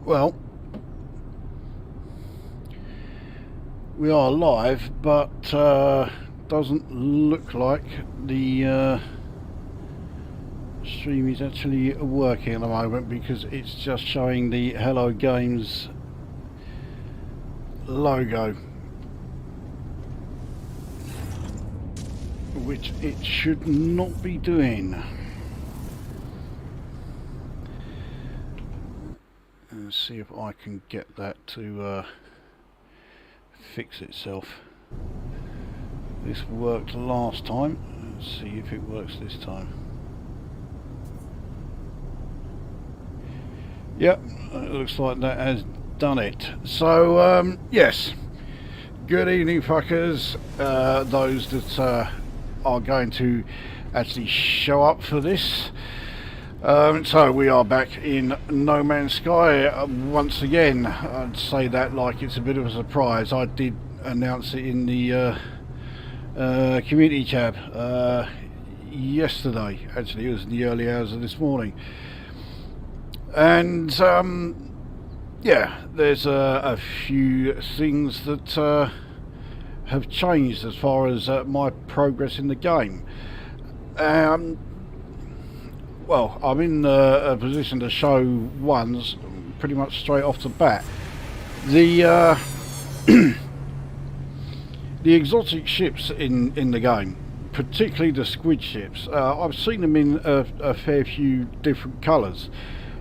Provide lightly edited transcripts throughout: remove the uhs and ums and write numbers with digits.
Well, we are live, but doesn't look like the stream is actually working at the moment, because it's just showing the Hello Games logo, which it should not be doing. Let's see if I can get that to fix itself. This worked last time. Let's see if it works this time. Yep, it looks like that has done it. So yes, good evening, fuckers. Those that are going to actually show up for this. So we are back in No Man's Sky once again. I'd say that like it's a bit of a surprise. I did announce it in the community tab yesterday. Actually, it was in the early hours of this morning. And yeah, there's a few things that have changed as far as my progress in the game. Well, I'm in a position to show ones pretty much straight off the bat. The the exotic ships in the game, particularly the squid ships, I've seen them in a fair few different colours.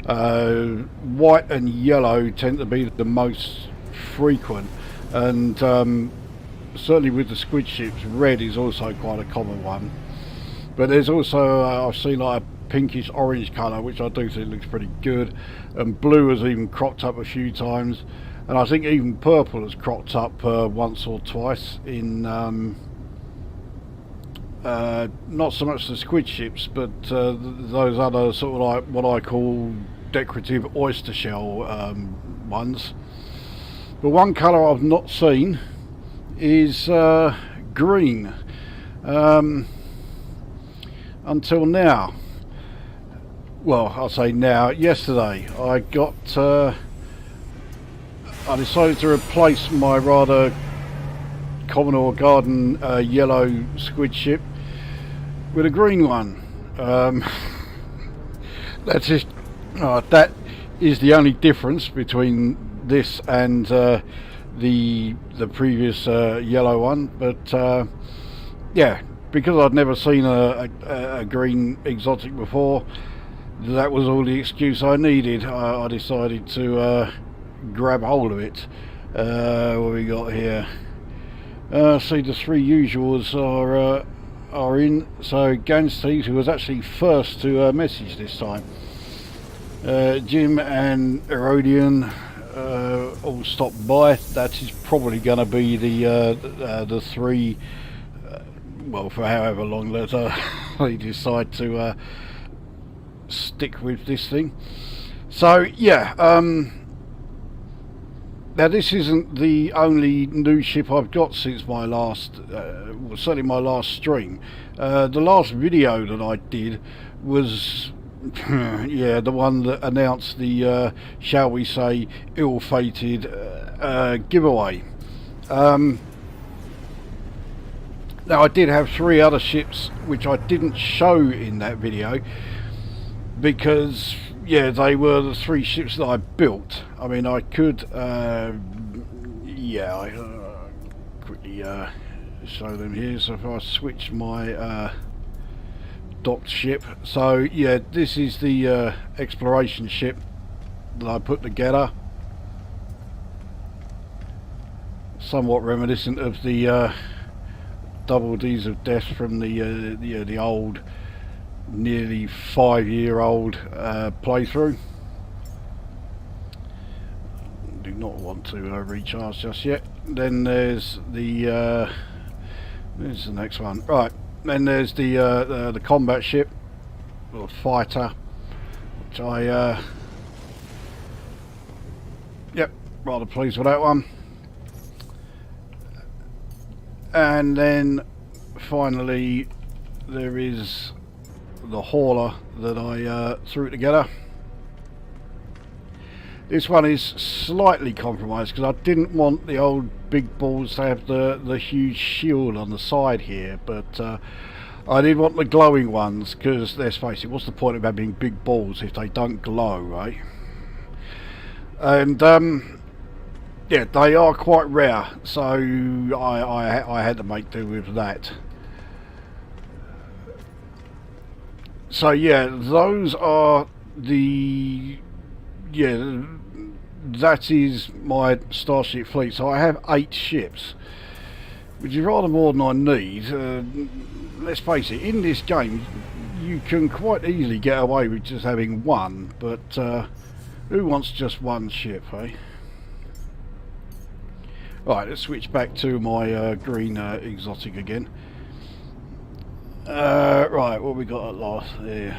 White and yellow tend to be the most frequent, and certainly with the squid ships, red is also quite a common one. But there's also I've seen like a pinkish orange colour, which I do think looks pretty good, and blue has even cropped up a few times, and I think even purple has cropped up once or twice in not so much the squid ships, but those other sort of like what I call decorative oyster shell ones. But one colour I've not seen is green until now. Well, I'll say now. Yesterday I got I decided to replace my rather Commodore Garden yellow squid ship with a green one. That's just that is the only difference between this and the previous yellow one. But yeah, because I'd never seen a green exotic before, that was all the excuse I needed. I decided to grab hold of it. What we got here? See, the three usuals are in. So Gansteed, who was actually first to message this time, Jim and Erodian all stopped by. That is probably going to be the three. Well, for however long that they decide to stick with this thing. So yeah, now this isn't the only new ship I've got since my last, well, certainly my last stream. The last video that I did was yeah, the one that announced the shall we say ill-fated giveaway. Now I did have three other ships which I didn't show in that video, because yeah, they were the three ships that I built. I mean, I could yeah, I quickly show them here. So if I switch my docked ship, so yeah, this is the exploration ship that I put together, somewhat reminiscent of the Double D's of Death from the old, nearly 5-year-old playthrough. Do not want to recharge just yet. Then there's the next one. Right. Then there's the combat ship or fighter, which I yep, rather pleased with that one. And then finally there is the hauler that I threw together. This one is slightly compromised because I didn't want the old big balls to have the huge shield on the side here, but I did want the glowing ones because, let's face it, what's the point of having big balls if they don't glow, right? And yeah, they are quite rare, so I had to make do with that. So yeah, those are the, yeah, that is my starship fleet. So I have 8 ships, which is rather more than I need. Let's face it, in this game you can quite easily get away with just having one, but who wants just one ship, eh? Right, let's switch back to my green exotic again. Right, what we got at last there?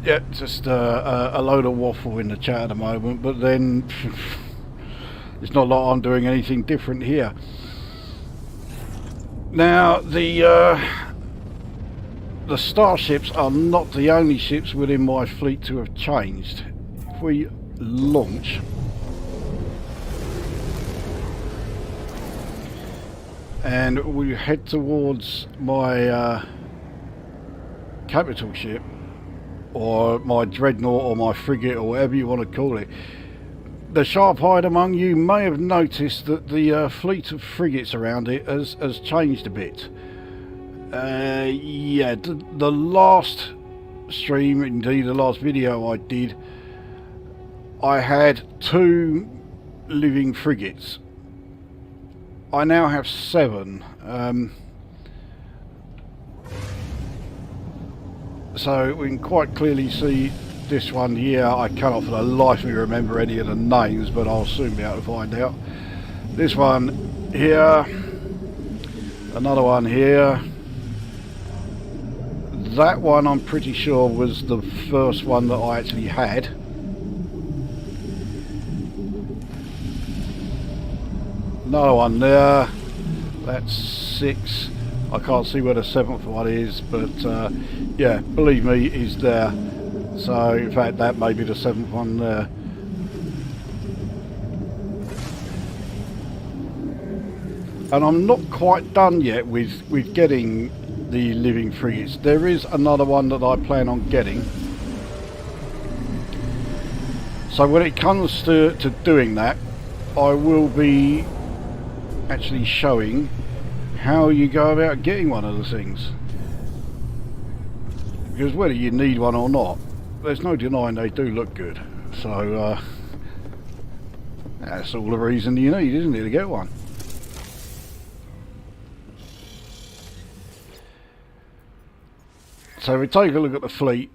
Yeah, just a load of waffle in the chat at the moment, but then it's not like I'm doing anything different here. Now, the starships are not the only ships within my fleet to have changed. If we launch, and we head towards my capital ship, or my dreadnought, or my frigate, or whatever you want to call it, the sharp-eyed among you may have noticed that the fleet of frigates around it has changed a bit. Yeah, the last stream, indeed the last video I did, I had 2 living frigates. I now have 7. So we can quite clearly see this one here. I cannot for the life of me remember any of the names, but I'll soon be able to find out. This one here, another one here. That one I'm pretty sure was the first one that I actually had. Another one there. That's 6. I can't see where the 7th one is, but yeah, believe me, it's there. So in fact that may be the 7th one there. And I'm not quite done yet with getting the living frigates. There is another one that I plan on getting. So when it comes to doing that, I will be actually showing how you go about getting one of the things. Because whether you need one or not, there's no denying they do look good. So that's all the reason you need, isn't it, to get one? So if we take a look at the fleet,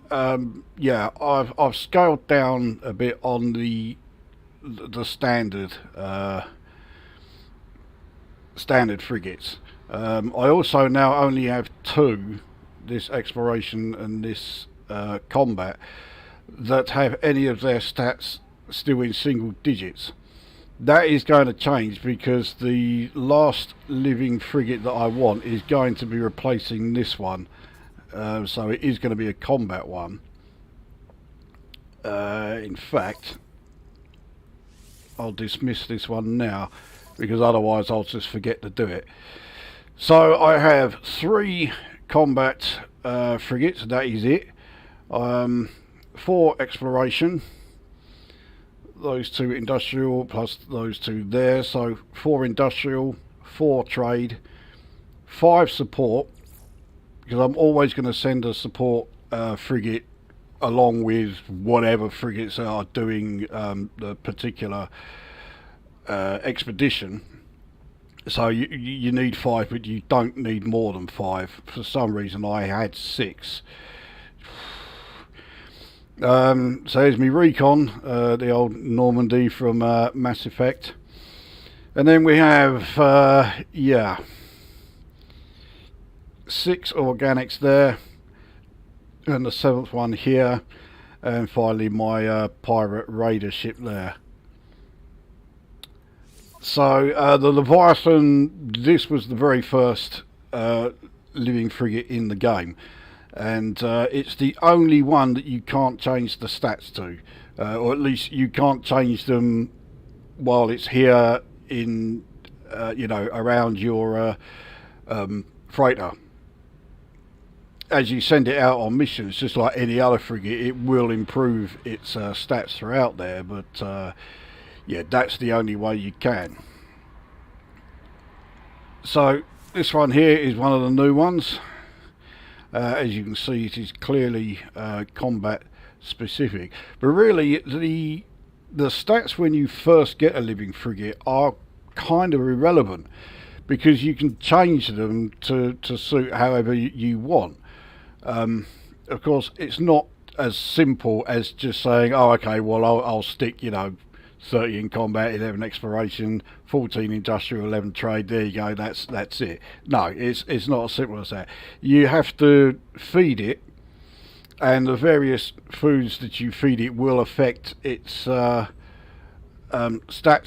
yeah, I've scaled down a bit on the standard standard frigates. I also now only have 2, this exploration and this combat, that have any of their stats still in single digits. That is going to change because the last living frigate that I want is going to be replacing this one. So it is going to be a combat one. In fact, I'll dismiss this one now because otherwise I'll just forget to do it. So I have 3 combat frigates, that is it. 4 exploration, those 2 industrial plus those 2 there, so 4 industrial, 4 trade, 5 support, because I'm always going to send a support frigate along with whatever frigates are doing the particular expedition. So you need 5, but you don't need more than 5. For some reason I had 6. So there's me recon, the old Normandy from Mass Effect. And then we have, yeah, 6 organics there, and the 7th one here, and finally my pirate raider ship there. So the Leviathan, this was the very first living frigate in the game, and it's the only one that you can't change the stats to, or at least you can't change them while it's here in around your freighter. As you send it out on missions, just like any other frigate, it will improve its stats throughout there, but yeah, that's the only way you can. So this one here is one of the new ones. As you can see, it is clearly combat specific, but really the stats when you first get a living frigate are kind of irrelevant, because you can change them to suit however you want. Of course, it's not as simple as just saying, oh, okay, well, I'll stick, 30 in combat, 11 exploration, 14 industrial, 11 trade. There you go. That's it. No, it's not as simple as that. You have to feed it, and the various foods that you feed it will affect its stats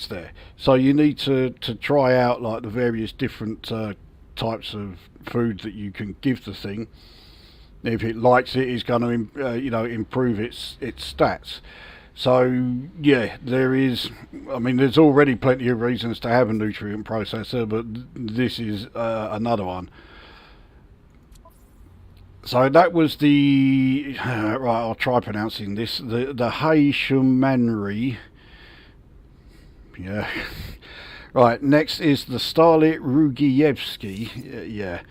there. So you need to try out like the various different types of foods that you can give the thing. If it likes it, it's going to improve its stats. So yeah, there's already plenty of reasons to have a nutrient processor, but this is another one. So that was the right. I'll try pronouncing this. The Haishumanri. Yeah. Right. Next is the Starlit Rugievsky. Yeah.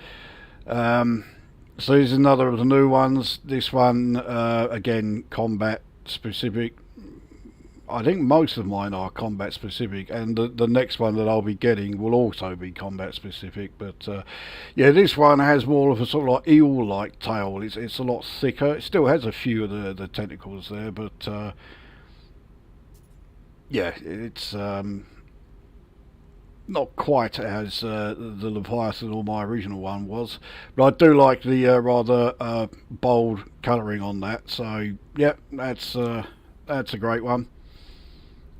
So here's another of the new ones. This one, again, combat specific. I think most of mine are combat specific, and the next one that I'll be getting will also be combat specific. But yeah, this one has more of a sort of like eel-like tail. It's a lot thicker. It still has a few of the tentacles there, but yeah, it's not quite as the Leviathan or my original one was, but I do like the rather bold colouring on that. So yeah, that's a great one.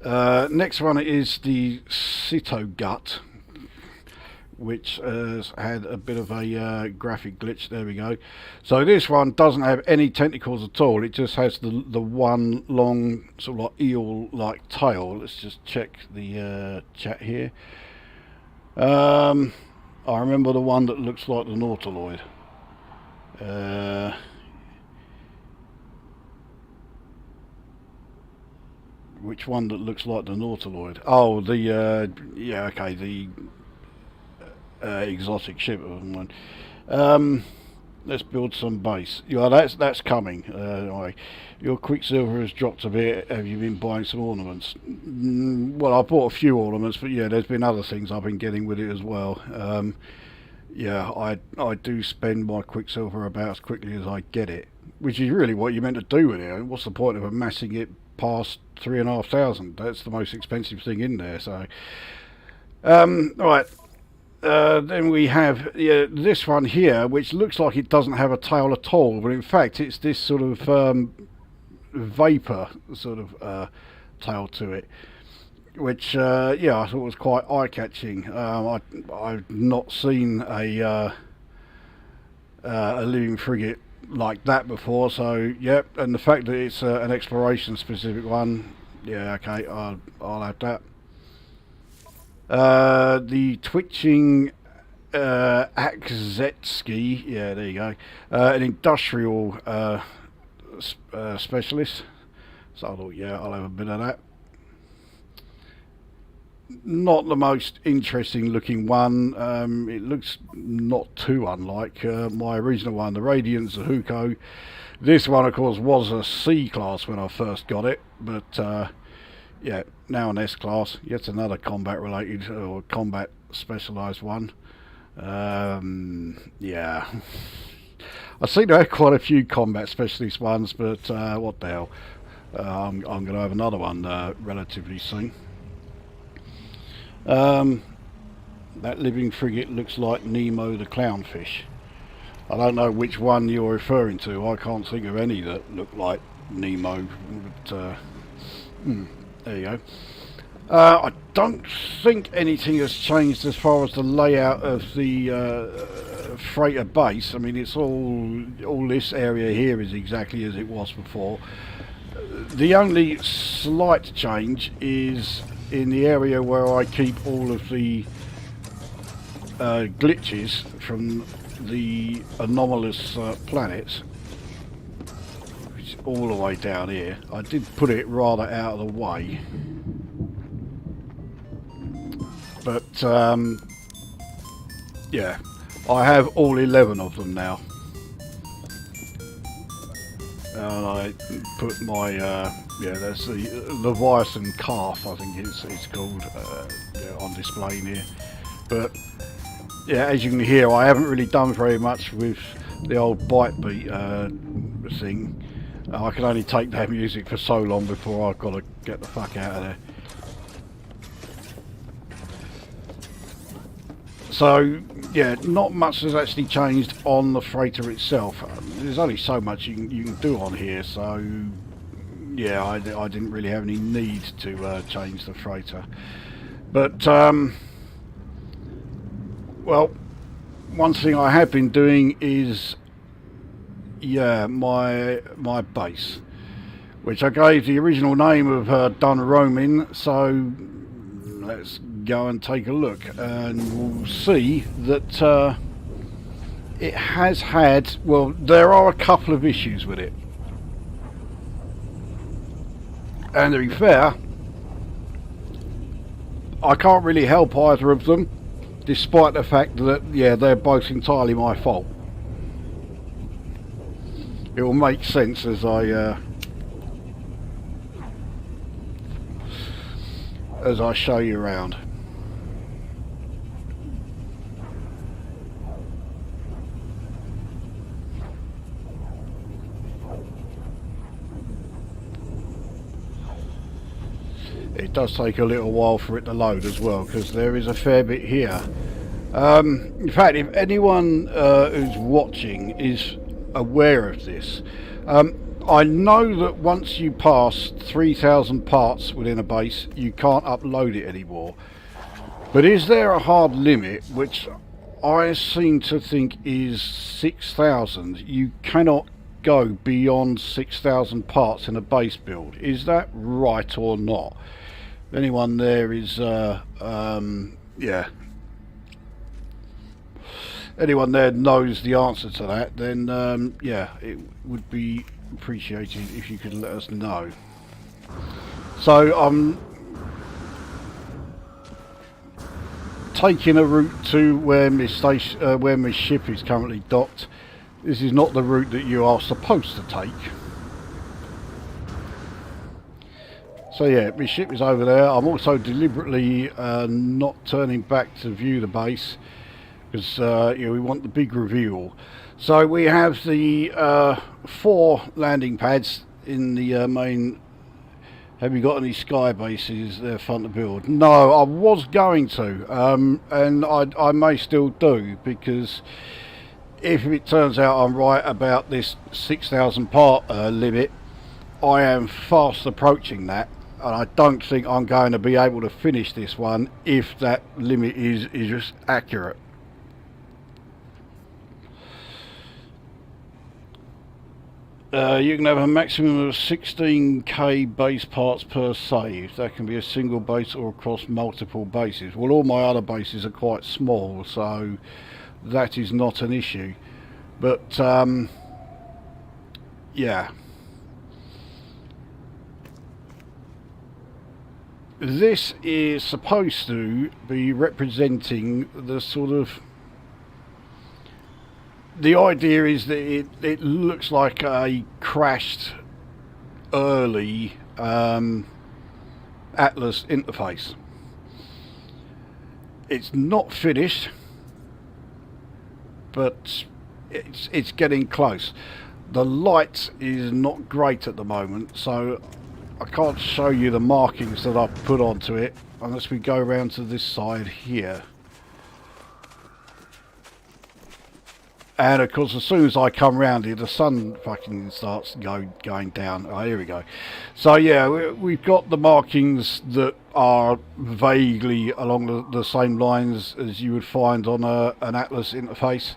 Next one is the Citogut, which has had a bit of a graphic glitch. There we go. So this one doesn't have any tentacles at all. It just has the one long sort of like eel-like tail. Let's just check the chat here. I remember the one that looks like the Nautiloid. Which one that looks like the Nautiloid? Oh, the yeah, okay, the exotic ship one. Let's build some base. Yeah, that's coming. Anyway, your Quicksilver has dropped a bit. Have you been buying some ornaments? Well, I bought a few ornaments, but yeah, there's been other things I've been getting with it as well. Yeah, I do spend my Quicksilver about as quickly as I get it, which is really what you're meant to do with it. What's the point of amassing it past 3,500? That's the most expensive thing in there. So, right. Then we have this one here, which looks like it doesn't have a tail at all, but in fact it's this sort of vapor sort of tail to it, which yeah, I thought was quite eye-catching. I've not seen a living frigate like that before, so yep. And the fact that it's an exploration specific one, yeah, okay, I'll have that. The twitching Akzetsky, yeah, there you go. An industrial specialist. So I thought, yeah, I'll have a bit of that. Not the most interesting looking one. It looks not too unlike my original one, the Radiant Zahuko. This one, of course, was a C class when I first got it, but yeah, now an S class. Yet another combat related or combat specialised one. Yeah, I seem to have quite a few combat specialist ones, but what the hell? I'm going to have another one relatively soon. That living frigate looks like Nemo the clownfish. I don't know which one you're referring to. I can't think of any that look like Nemo, but there you go. I don't think anything has changed as far as the layout of the freighter base. I mean, it's all this area here is exactly as it was before. The only slight change is in the area where I keep all of the glitches from the anomalous planets, which is all the way down here. I did put it rather out of the way, but yeah, I have all 11 of them now. And I put my yeah, that's the Leviathan calf, I think it's called, yeah, on display here. But yeah, as you can hear, I haven't really done very much with the old bite beat thing. I can only take that music for so long before I've got to get the fuck out of there. So yeah, not much has actually changed on the freighter itself. There's only so much you can do on here, so yeah, I didn't really have any need to change the freighter. But well, one thing I have been doing is, yeah, my base, which I gave the original name of Dun Roaming. So let's go and take a look, and we'll see that it has had, well, there are a couple of issues with it, and to be fair, I can't really help either of them, despite the fact that, yeah, they're both entirely my fault. It will make sense as I show you around. It does take a little while for it to load as well, because there is a fair bit here. In fact, if anyone who's watching is aware of this, I know that once you pass 3,000 parts within a base, you can't upload it anymore. But is there a hard limit, which I seem to think is 6,000? You cannot go beyond 6,000 parts in a base build. Is that right or not? If anyone there is, yeah, anyone there knows the answer to that, then yeah, it would be appreciated if you could let us know. So I'm taking a route to where my station, where my ship is currently docked. This is not the route that you are supposed to take. So yeah, my ship is over there. I'm also deliberately not turning back to view the base, because you know, we want the big reveal. So we have the 4 landing pads in the main. Have you got any sky bases there fun to build? No, I was going to, and I may still do, because if it turns out I'm right about this 6,000 part limit, I am fast approaching that, and I don't think I'm going to be able to finish this one if that limit is just accurate. You can have a maximum of 16k base parts per save. That can be a single base or across multiple bases. Well, all my other bases are quite small, so that is not an issue. But yeah, this is supposed to be representing the sort of, the idea is that it looks like a crashed early Atlas interface. It's not finished, but it's getting close. The light is not great at the moment, so I can't show you the markings that I've put onto it unless we go around to this side here. And of course, as soon as I come round here, the sun fucking starts going down. Oh, here we go. So yeah, we've got the markings that are vaguely along the same lines as you would find on an Atlas interface.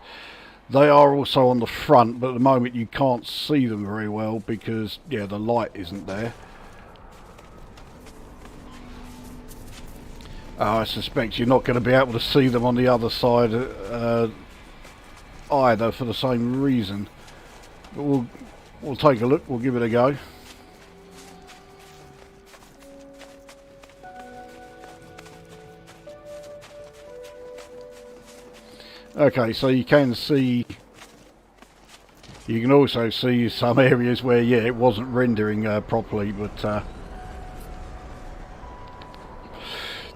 They are also on the front, but at the moment you can't see them very well because, yeah, the light isn't there. I suspect you're not going to be able to see them on the other side either for the same reason. But we'll take a look, we'll give it a go. Okay, so you can see, you can also see some areas where, yeah, it wasn't rendering properly, but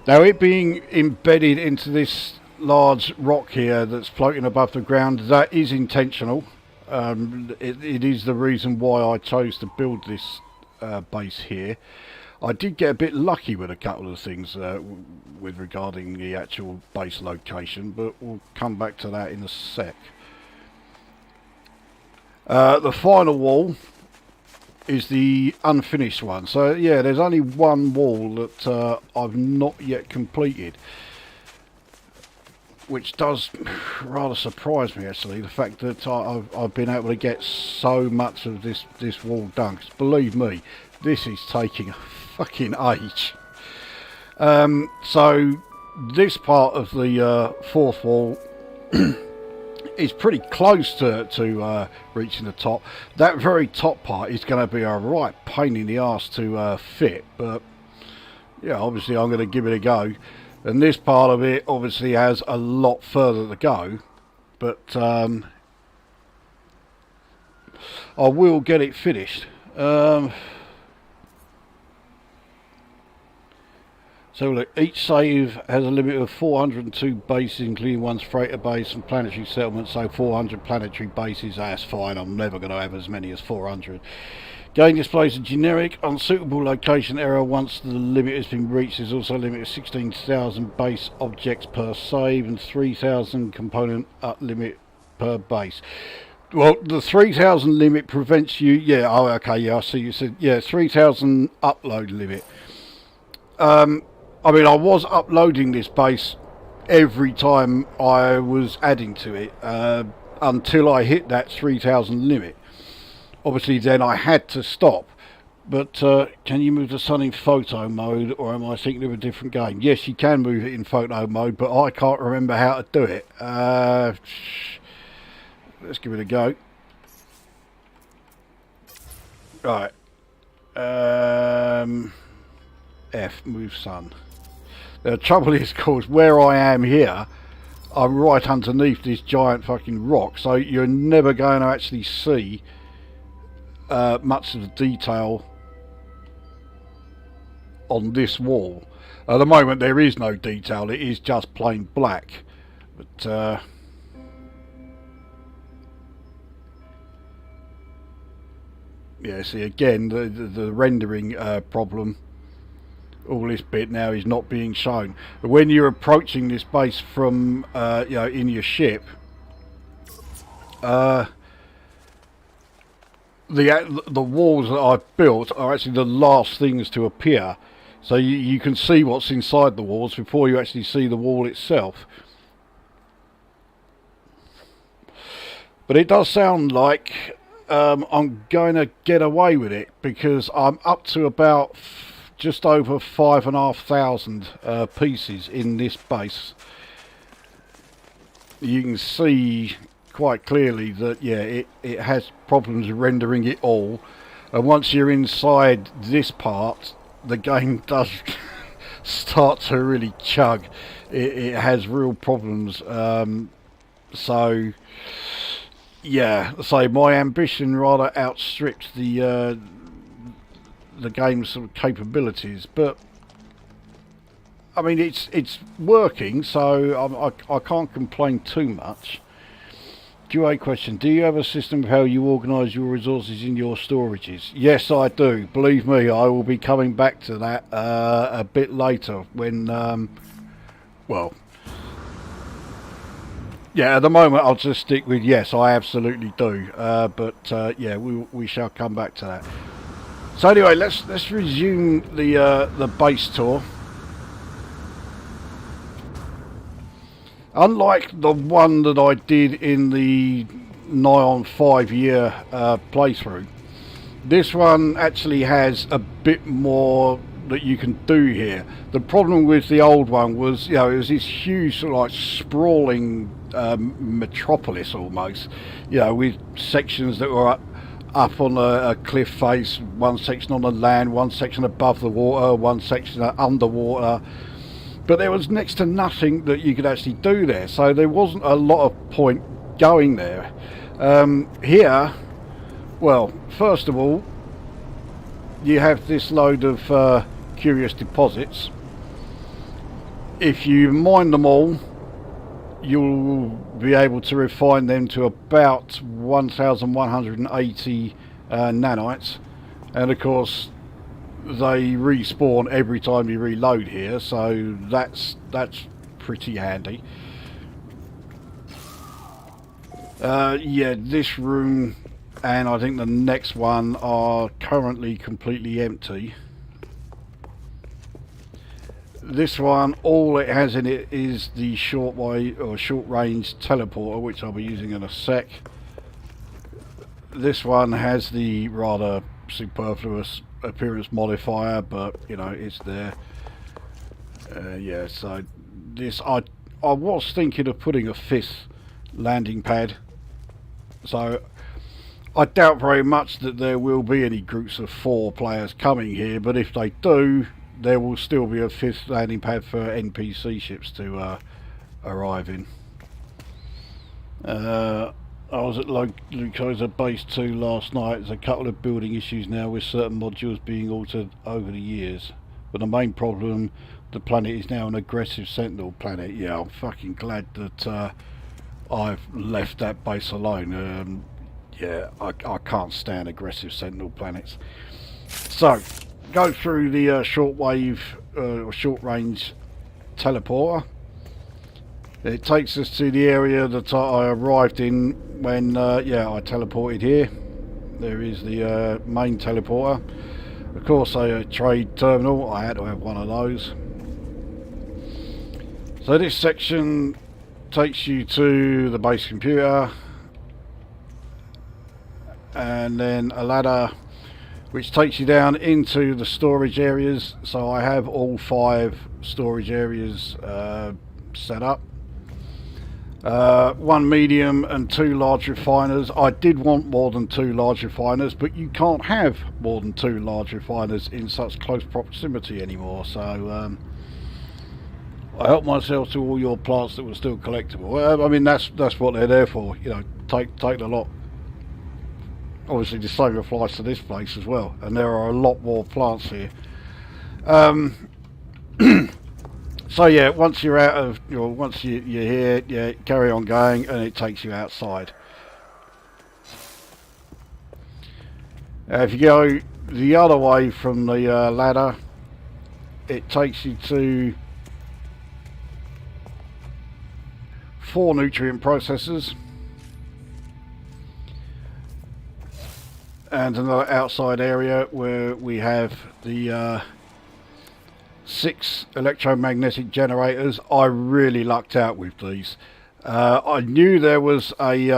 now it being embedded into this large rock here that's floating above the ground, that is intentional. It is the reason why I chose to build this base here. I did get a bit lucky with a couple of things with regarding the actual base location, but we'll come back to that in a sec. The final wall is the unfinished one. So yeah, there's only one wall that I've not yet completed, which does rather surprise me actually, the fact that I've been able to get so much of this wall done, 'cause believe me, this is taking a fucking age. So this part of the fourth wall is pretty close to reaching the top. That very top part is going to be a right pain in the arse to fit, but yeah, obviously I'm going to give it a go. And this part of it obviously has a lot further to go, but I will get it finished. So look, each save has a limit of 402 bases, including one's freighter base and planetary settlements. So 400 planetary bases, that's fine. I'm never going to have as many as 400. Game displays a generic unsuitable location error once the limit has been reached. There's also a limit of 16,000 base objects per save and 3,000 component limit per base. Well, the 3,000 limit prevents you... Yeah, oh, okay, yeah, I see you said... Yeah, 3,000 upload limit. I mean, I was uploading this base every time I was adding to it until I hit that 3,000 limit. Obviously, then I had to stop. But can you move the sun in photo mode, or am I thinking of a different game? Yes, you can move it in photo mode, but I can't remember how to do it. Let's give it a go. Right. F, move sun. The trouble is, of course, where I am here, I'm right underneath this giant fucking rock, so you're never going to actually see much of the detail on this wall. At the moment there is no detail, it is just plain black, but yeah, see again the rendering problem. All this bit now is not being shown. But when you're approaching this base from you know, in your ship, the walls that I've built are actually the last things to appear, so you can see what's inside the walls before you actually see the wall itself. But it does sound like I'm going to get away with it, because I'm up to about just over 5,500 pieces in this base. You can see quite clearly that, yeah, it has problems rendering it all, and once you're inside this part, the game does start to really chug. It has real problems. So yeah, so my ambition rather outstripped the game's sort of capabilities, but I mean it's working, so I can't complain too much. QA question: do you have a system of how you organise your resources in your storages? Yes, I do. Believe me, I will be coming back to that a bit later when well, Yeah, at the moment I'll just stick with yes, I absolutely do. But yeah, we shall come back to that. So anyway, let's resume the base tour. Unlike the one that I did in the nigh on 5 year playthrough, this one actually has a bit more that you can do here. The problem with the old one was, it was this huge sort of like sprawling metropolis almost, with sections that were up on a cliff face, one section on the land, one section above the water, one section underwater. But there was next to nothing that you could actually do there, so there wasn't a lot of point going there. Here, well, first of all, you have this load of curious deposits. If you mine them all, you'll be able to refine them to about 1,180 nanites, and of course they respawn every time you reload here, so that's pretty handy. Yeah, this room and I think the next one are currently completely empty. This one, all it has in it is the short range teleporter, which I'll be using in a sec. This one has the rather superfluous appearance modifier, but it's there. Yeah, so this I was thinking of putting a 5th landing pad, so I doubt very much that there will be any groups of 4 players coming here, but if they do, there will still be a 5th landing pad for NPC ships to arrive in. I was at Lukozer Base 2 last night. There's a couple of building issues now with certain modules being altered over the years. But the main problem, the planet is now an aggressive Sentinel planet. Yeah, I'm fucking glad that I've left that base alone. Yeah, I can't stand aggressive Sentinel planets. So, go through the shortwave or short range teleporter. It takes us to the area that I arrived in when I teleported here. There is the main teleporter. Of course, a trade terminal. I had to have one of those. So this section takes you to the base computer, and then a ladder which takes you down into the storage areas. So I have all 5 storage areas set up. 1 medium and 2 large refiners. I did want more than 2 large refiners, but you can't have more than 2 large refiners in such close proximity anymore, so I helped myself to all your plants that were still collectible. I mean, that's what they're there for, take the lot. Obviously the same applies to this place as well, and there are a lot more plants here. So yeah, once you're out of, once you're here, yeah, carry on going, and it takes you outside. If you go the other way from the ladder, it takes you to 4 nutrient processors and another outside area where we have the 6 electromagnetic generators. I really lucked out with these. I knew there was a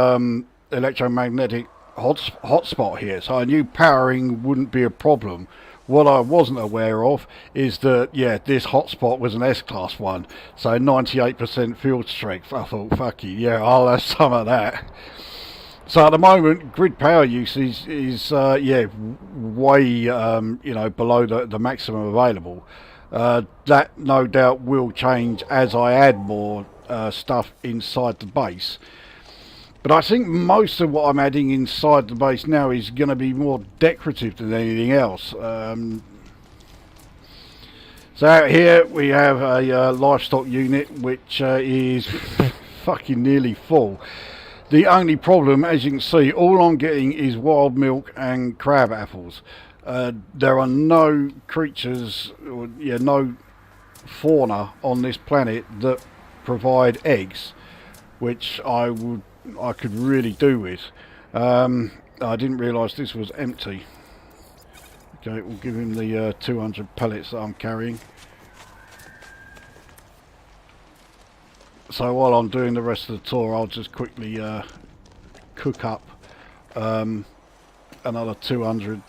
electromagnetic hotspot here, so I knew powering wouldn't be a problem. What I wasn't aware of is that, yeah, this hotspot was an S-class one, so 98% field strength. I thought, fuck you, yeah, I'll have some of that. So at the moment, grid power usage is way below the maximum available. That no doubt will change as I add more stuff inside the base. But I think most of what I'm adding inside the base now is going to be more decorative than anything else. So out here we have a livestock unit which is fucking nearly full. The only problem, as you can see, all I'm getting is wild milk and crab apples. There are no creatures, no fauna on this planet that provide eggs. which I could really do with. I didn't realise this was empty. Okay, we'll give him the 200 pellets that I'm carrying. So while I'm doing the rest of the tour, I'll just quickly cook up another 200.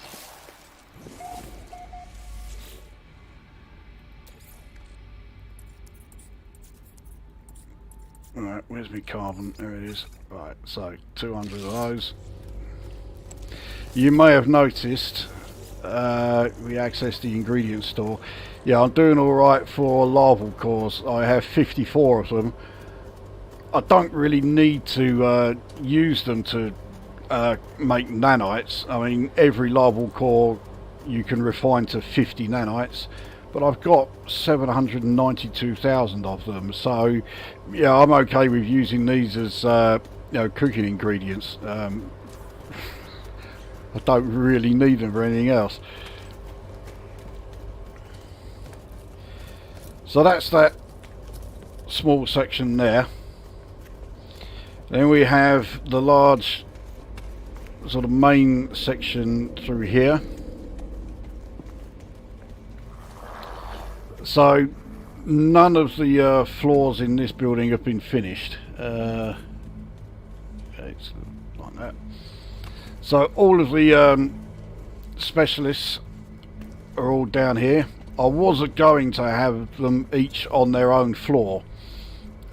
Alright, where's my carbon? There it is. Right, so 200 of those. You may have noticed we accessed the ingredient store. Yeah, I'm doing alright for larval cores. I have 54 of them. I don't really need to use them to make nanites. I mean, every larval core you can refine to 50 nanites, but I've got 792,000 of them, so yeah, I'm okay with using these as cooking ingredients. I don't really need them for anything else. So that's that small section there. Then we have the large sort of main section through here. So none of the floors in this building have been finished. It's like that. So all of the specialists are all down here. I wasn't going to have them each on their own floor,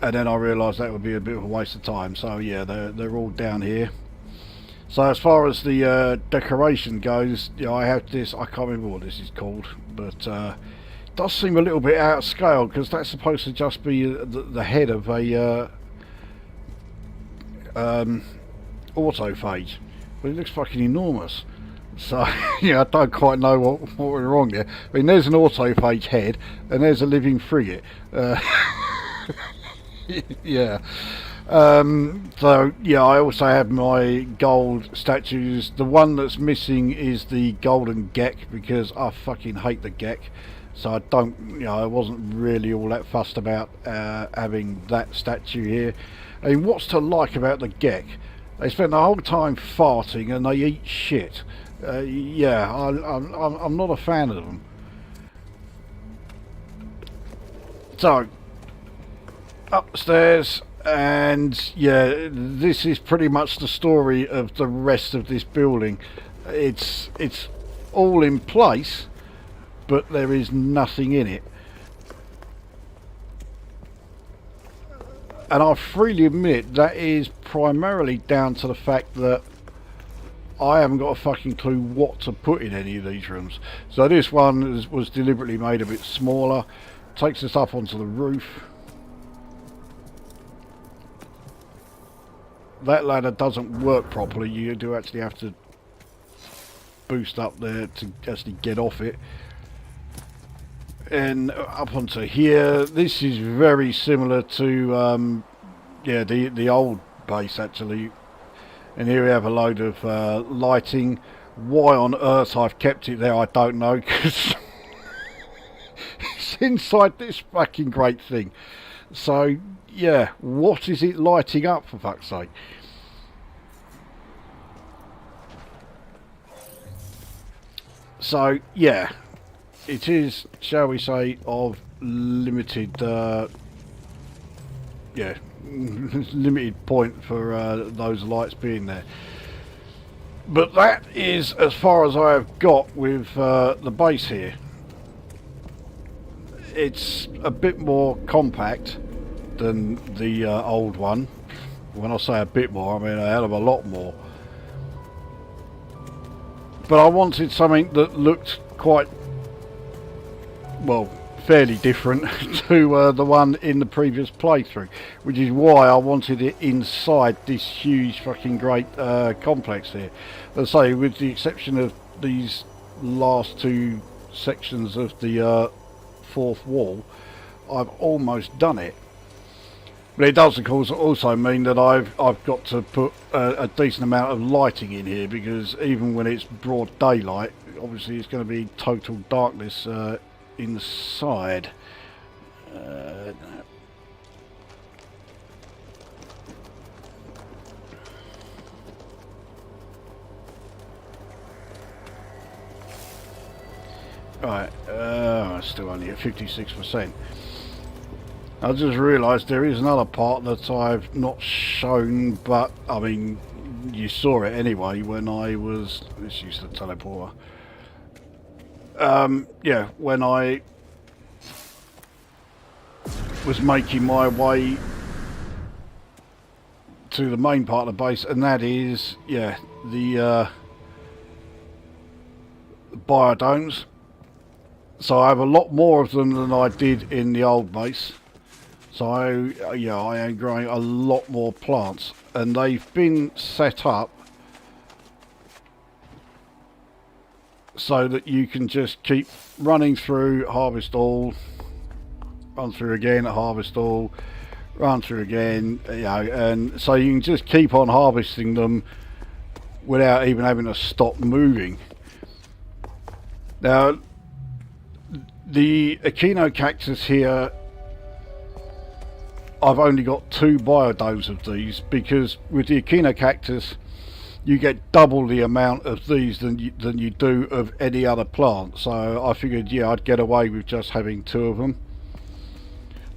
and then I realised that would be a bit of a waste of time. So yeah, they're all down here. So as far as the decoration goes, yeah, I have this. I can't remember what this is called, but it does seem a little bit out of scale because that's supposed to just be the head of a autophage, but it looks fucking enormous. So yeah, I don't quite know what went wrong there. I mean, there's an autophage head, and there's a living frigate. Yeah. So yeah, I also have my gold statues. The one that's missing is the golden Gek, because I fucking hate the Gek. So I don't, I wasn't really all that fussed about having that statue here. I mean, what's to like about the Gek? They spend the whole time farting and they eat shit. Yeah, I'm not a fan of them. So upstairs, and yeah, this is pretty much the story of the rest of this building. It's all in place, but there is nothing in it. And I freely admit that is primarily down to the fact that I haven't got a fucking clue what to put in any of these rooms. So this one was deliberately made a bit smaller. Takes us up onto the roof. That ladder doesn't work properly. You do actually have to boost up there to actually get off it. And up onto here, this is very similar to yeah, the old base actually. And here we have a load of lighting. Why on earth I've kept it there, I don't know, because it's inside this fucking great thing. So yeah, what is it lighting up, for fuck's sake? So yeah, it is, shall we say, of limited yeah, limited point for those lights being there. But that is as far as I have got with the base here. It's a bit more compact than the old one. When I say a bit more, I mean a hell of a lot more. But I wanted something that looked quite, well, fairly different to the one in the previous playthrough, which is why I wanted it inside this huge fucking great complex here. As I say, with the exception of these last two sections of the fourth wall, I've almost done it. But it does, of course, also mean that I've got to put a decent amount of lighting in here, because even when it's broad daylight, obviously it's going to be total darkness inside. Right, still only at 56%. I just realised there is another part that I've not shown, but I mean, you saw it anyway when I was. Let's use the teleporter. Yeah, when I was making my way to the main part of the base, and that is, yeah, the biodomes. So I have a lot more of them than I did in the old base. So yeah, I am growing a lot more plants, and they've been set up so that you can just keep running through, harvest all, run through again, harvest all, run through again, you know, and so you can just keep on harvesting them without even having to stop moving. Now, the echinocactus here, I've only got 2 biodomes of these, because with the echinocactus you get double the amount of these than you do of any other plant. So I figured, yeah, I'd get away with just having 2 of them.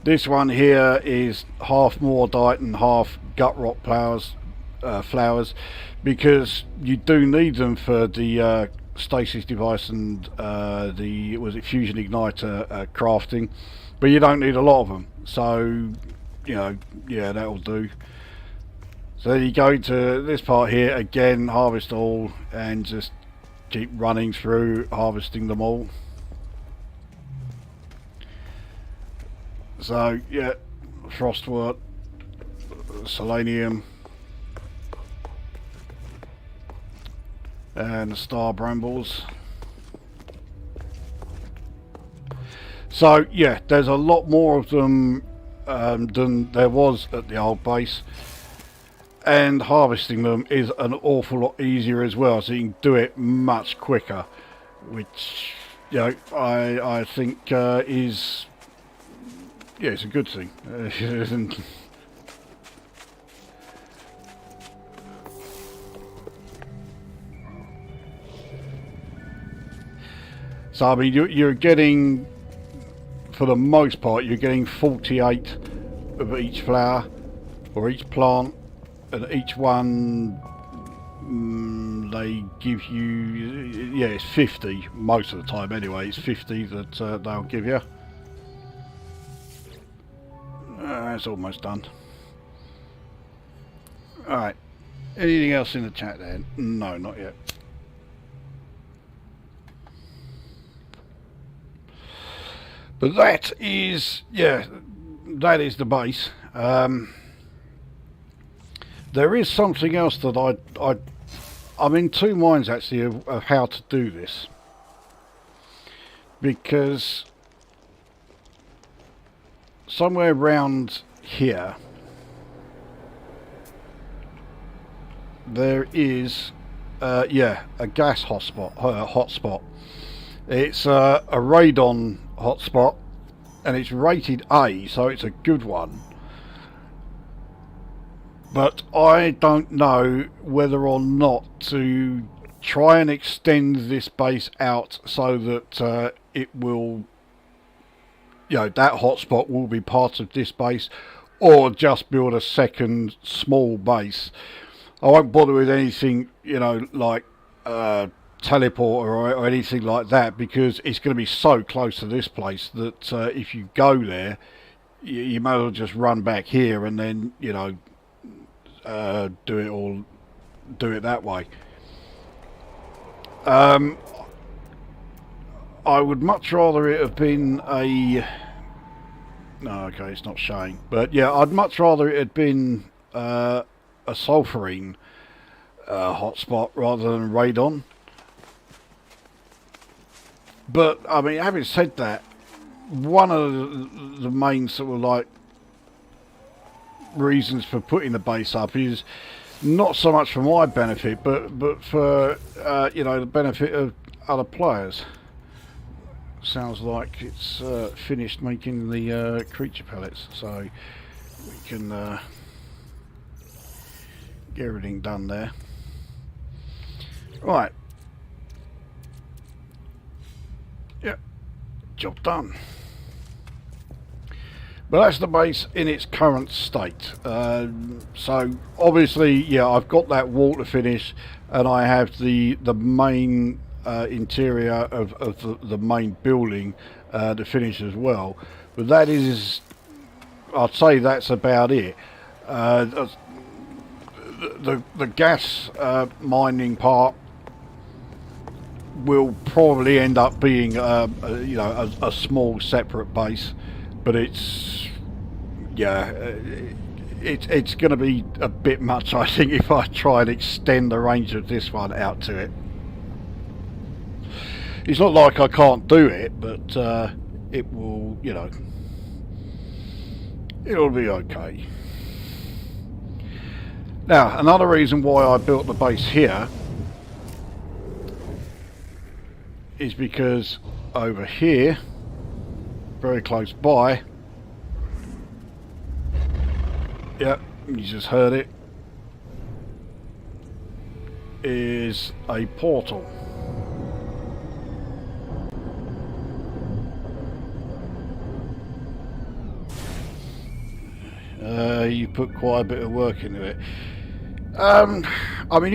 This one here is half Mordite and half gut rot flowers, because you do need them for the stasis device and the fusion igniter crafting, but you don't need a lot of them. So, you know, yeah, that'll do. So you go into this part here again, harvest all, and just keep running through harvesting them all. So yeah, frostwort, selenium, and the star brambles. So yeah, there's a lot more of them than there was at the old base, and harvesting them is an awful lot easier as well, so you can do it much quicker, which, you know, I think is, yeah, it's a good thing. So I mean, you're getting, for the most part, you're getting 48 of each flower or each plant, and each one they give you, yeah, it's 50 most of the time anyway. It's 50 that they'll give you. It's almost done. Alright, anything else in the chat there? No, not yet. But that is, yeah, that is the base. There is something else that I'm in 2 minds actually of how to do this, because somewhere around here there is, yeah, a gas hotspot. It's a radon hotspot, and it's rated A, so it's a good one. But I don't know whether or not to try and extend this base out so that it will, you know, that hotspot will be part of this base, or just build a second small base. I won't bother with anything, you know, like teleporter or anything like that, because it's going to be so close to this place that if you go there, you may as well just run back here and then, you know, do it that way. I would much rather it have been a, no, okay, it's not showing, but yeah, I'd much rather it had been a sulfurine hotspot rather than radon. But I mean, having said that, one of the main sort of like reasons for putting the base up is not so much for my benefit, but for you know, the benefit of other players. Sounds like it's finished making the creature pellets, so we can get everything done there. Right. Yeah. job done. But that's the base in its current state. So obviously, yeah, I've got that wall to finish, and I have the main interior of the main building to finish as well. But that is, I'd say that's about it. The gas mining part will probably end up being you know, a small separate base, but it's, yeah, it's going to be a bit much, I think, if I try and extend the range of this one out to it. It's not like I can't do it, but it will, you know, it'll be okay. Now, another reason why I built the base here is because over here, very close by, yep, you just heard it, is a portal. You put quite a bit of work into it. I mean,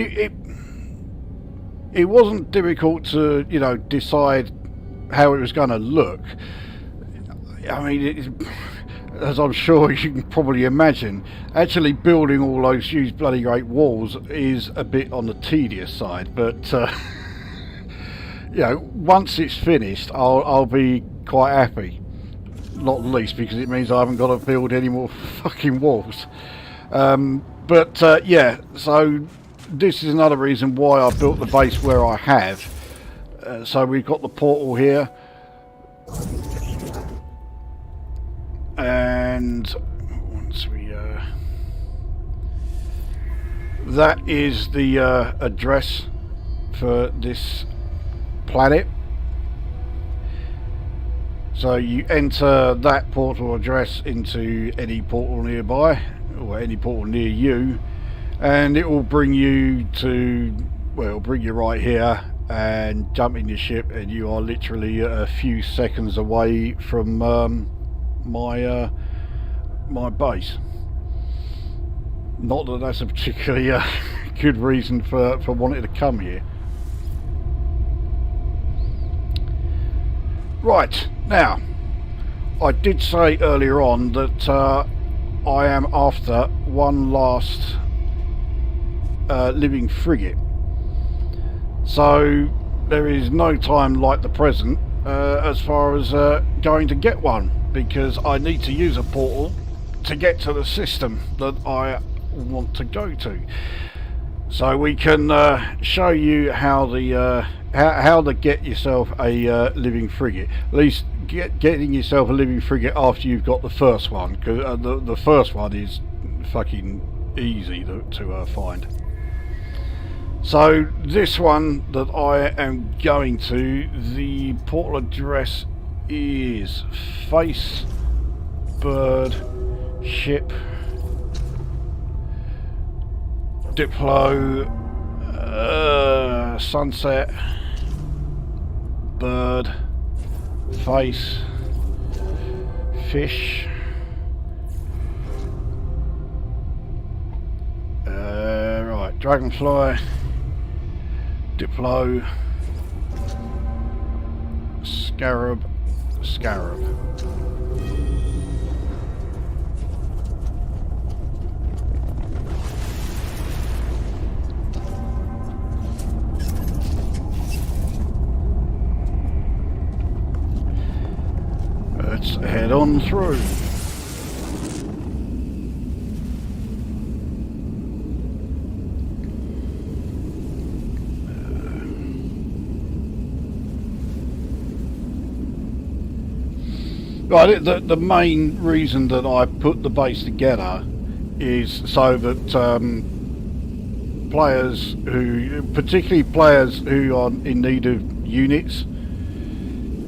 it wasn't difficult to, you know, decide how it was going to look. I mean, as I'm sure you can probably imagine, actually building all those huge bloody great walls is a bit on the tedious side. But you know, once it's finished, I'll be quite happy. Not least because it means I haven't got to build any more fucking walls. But yeah, so this is another reason why I built the base where I have. So we've got the portal here, and once we that is the address for this planet. So you enter that portal address into any portal nearby, or any portal near you, and it will bring you to, well, it'll bring you right here and jump in your ship, and you are literally a few seconds away from my base. Not that that's a particularly good reason for wanting to come here. Right, now, I did say earlier on that I am after one last living frigate. So there is no time like the present as far as going to get one, because I need to use a portal to get to the system that I want to go to. So we can show you how the how to get yourself a living frigate. At least getting yourself a living frigate after you've got the first one, because the first one is fucking easy to find. So this one that I am going to, the portal address is face bird ship Diplo sunset bird face fish right, dragonfly Diplo scarab. Let's head on through. Right, the main reason that I put the base together is so that players who, particularly players who are in need of units,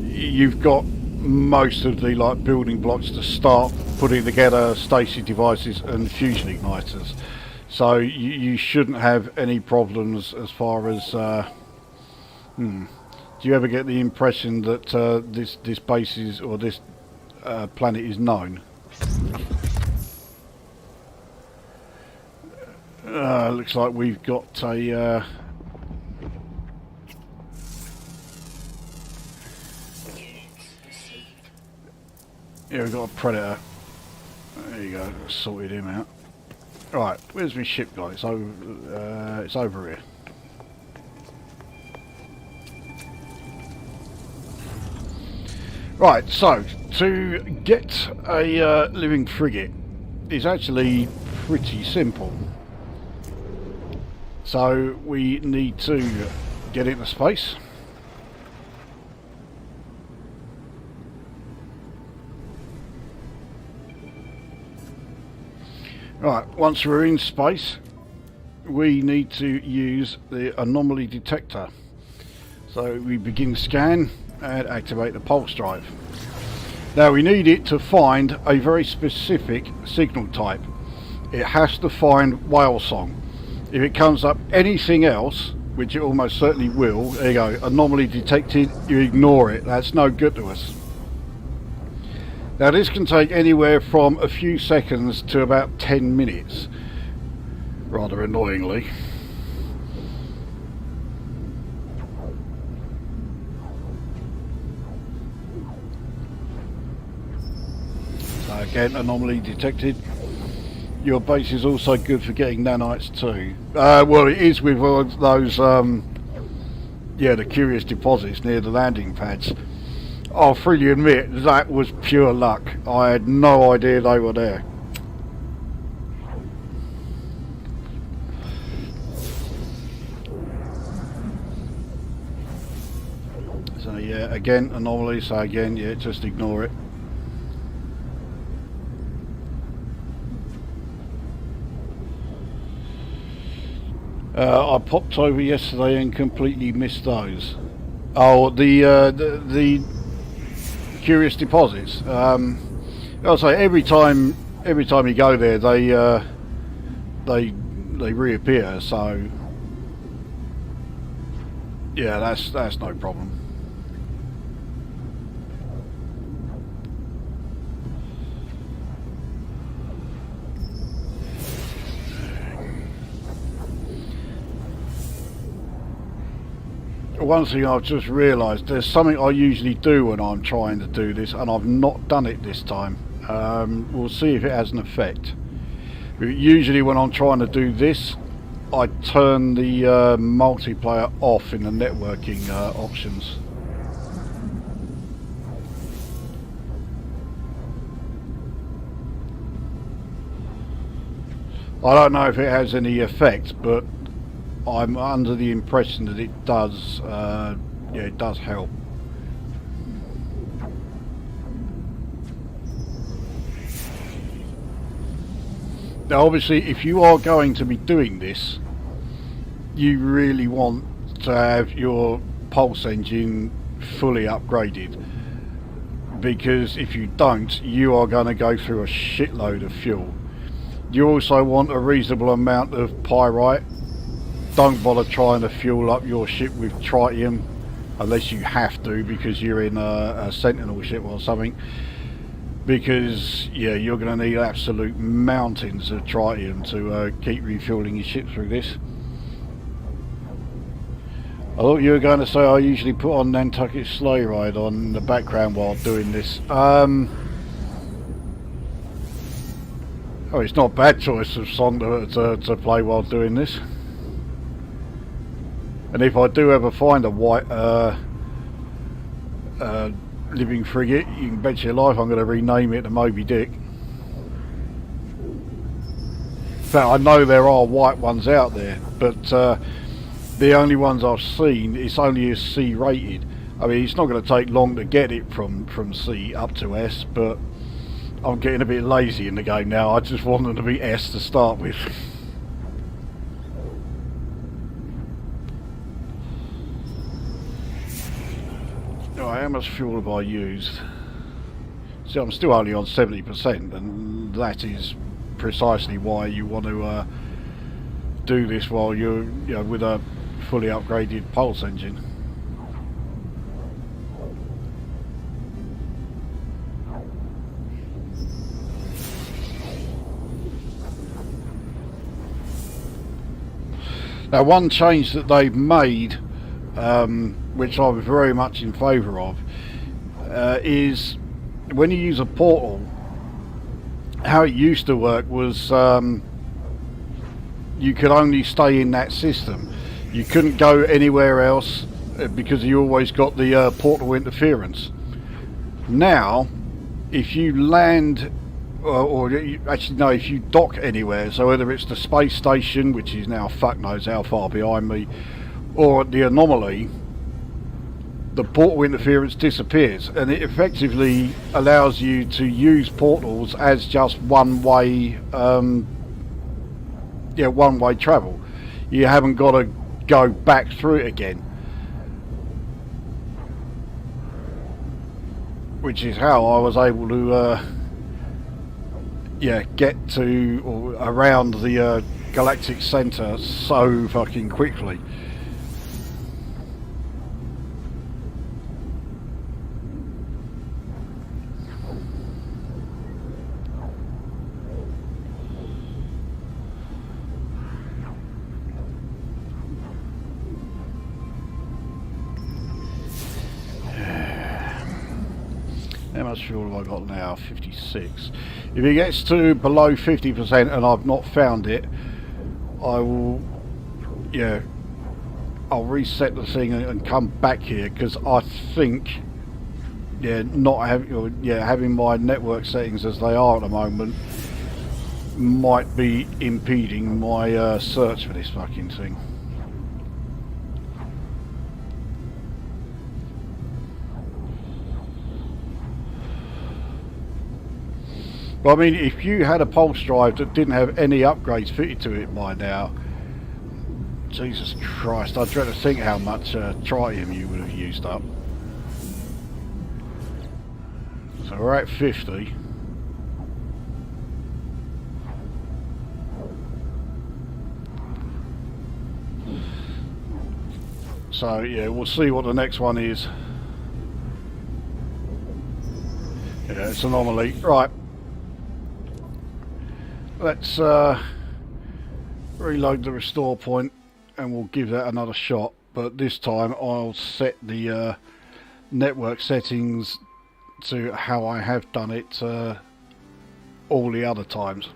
you've got most of the like building blocks to start putting together station devices and fusion igniters. So you shouldn't have any problems as far as Do you ever get the impression that this base is, or this planet is known? Looks like we've got a yeah, we've got a predator. There you go, sorted him out. Right, where's my ship guy? It's over here. Right, so to get a living frigate is actually pretty simple. So we need to get into space. Right, once we're in space, we need to use the anomaly detector. So we begin scan and activate the pulse drive. Now we need it to find a very specific signal type. It has to find whale song. If it comes up anything else, which it almost certainly will, there you go, anomaly detected, you ignore it. That's no good to us. Now this can take anywhere from a few seconds to about 10 minutes, rather annoyingly. So again, anomaly detected. Your base is also good for getting nanites too. Well, it is with all those, yeah, the curious deposits near the landing pads. I'll freely admit that was pure luck. I had no idea they were there. So yeah, again, anomaly, so again, yeah, just ignore it. I popped over yesterday and completely missed those. Oh, the curious deposits. I'll say every time you go there, they reappear. So yeah, that's no problem. One thing I've just realised, there's something I usually do when I'm trying to do this, and I've not done it this time. We'll see if it has an effect. Usually when I'm trying to do this, I turn the multiplayer off in the networking options. I don't know if it has any effect, but I'm under the impression that it does, yeah, it does help. Now obviously if you are going to be doing this, you really want to have your pulse engine fully upgraded, because if you don't, you are going to go through a shitload of fuel. You also want a reasonable amount of pyrite. Don't bother trying to fuel up your ship with tritium unless you have to, because you're in a Sentinel ship or something, because yeah, you're going to need absolute mountains of tritium to keep refueling your ship through this. I thought you were going to say I usually put on Nantucket Sleigh Ride on the background while doing this. Oh, it's not a bad choice of song to play while doing this. And if I do ever find a white living frigate, you can bet your life I'm going to rename it to Moby Dick. In fact, I know there are white ones out there, but the only ones I've seen, it's only as C rated. I mean, it's not going to take long to get it from C up to S, but I'm getting a bit lazy in the game now. I just want them to be S to start with. How much fuel have I used? See, I'm still only on 70%, and that is precisely why you want to do this while you're, you know, with a fully upgraded pulse engine. Now, one change that they've made, which I'm very much in favour of, is when you use a portal, how it used to work was you could only stay in that system. You couldn't go anywhere else because you always got the portal interference. Now, if you land, actually no, if you dock anywhere, so whether it's the space station, which is now fuck knows how far behind me, or the anomaly, the portal interference disappears, and it effectively allows you to use portals as just one-way, one-way travel. You haven't got to go back through it again, which is how I was able to get to or around the galactic center so fucking quickly. How much fuel have I got now? 56. If it gets to below 50% and I've not found it, I will, I'll reset the thing and come back here, because I think, having my network settings as they are at the moment might be impeding my search for this fucking thing. But I mean, if you had a pulse drive that didn't have any upgrades fitted to it by now, Jesus Christ, I dread to think how much tritium you would have used up. So we're at 50. So yeah, we'll see what the next one is. Yeah, it's anomaly. Right. Let's reload the restore point and we'll give that another shot, but this time I'll set the network settings to how I have done it all the other times.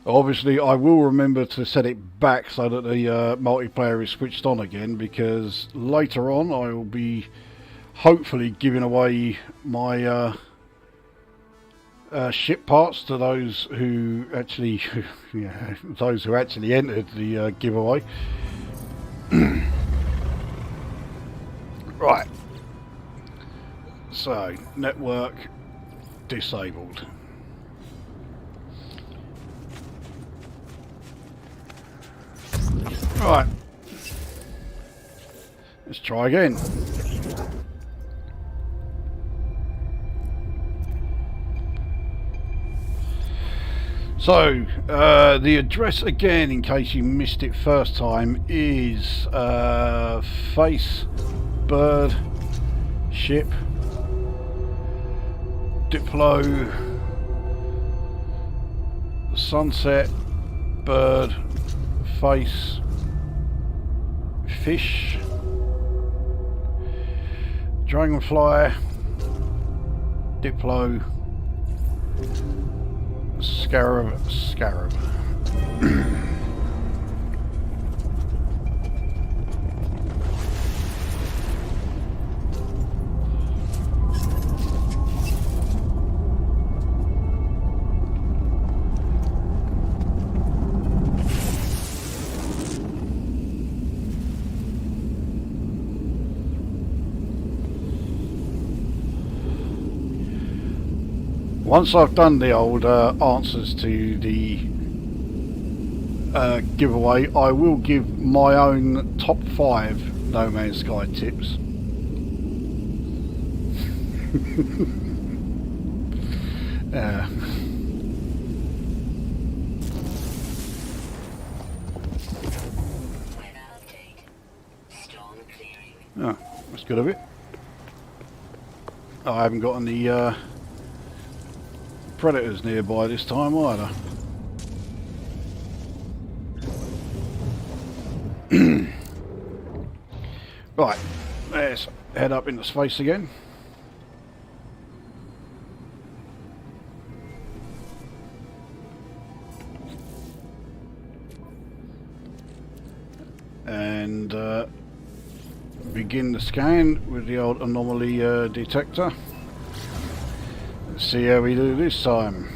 Obviously I will remember to set it back so that the multiplayer is switched on again, because later on I will be hopefully giving away my ship parts to those who actually entered the giveaway. Right, so network disabled. Right, let's try again. So, the address again, in case you missed it first time, is face, bird, ship, Diplo, sunset, bird, face, fish, dragonfly, Diplo, scarab. Once I've done the old answers to the giveaway, I will give my own top 5 No Man's Sky tips. Oh, that's good of it. I haven't got any predators nearby this time either. Right, let's head up into space again. And begin the scan with the old anomaly detector. Let's see how we do this time.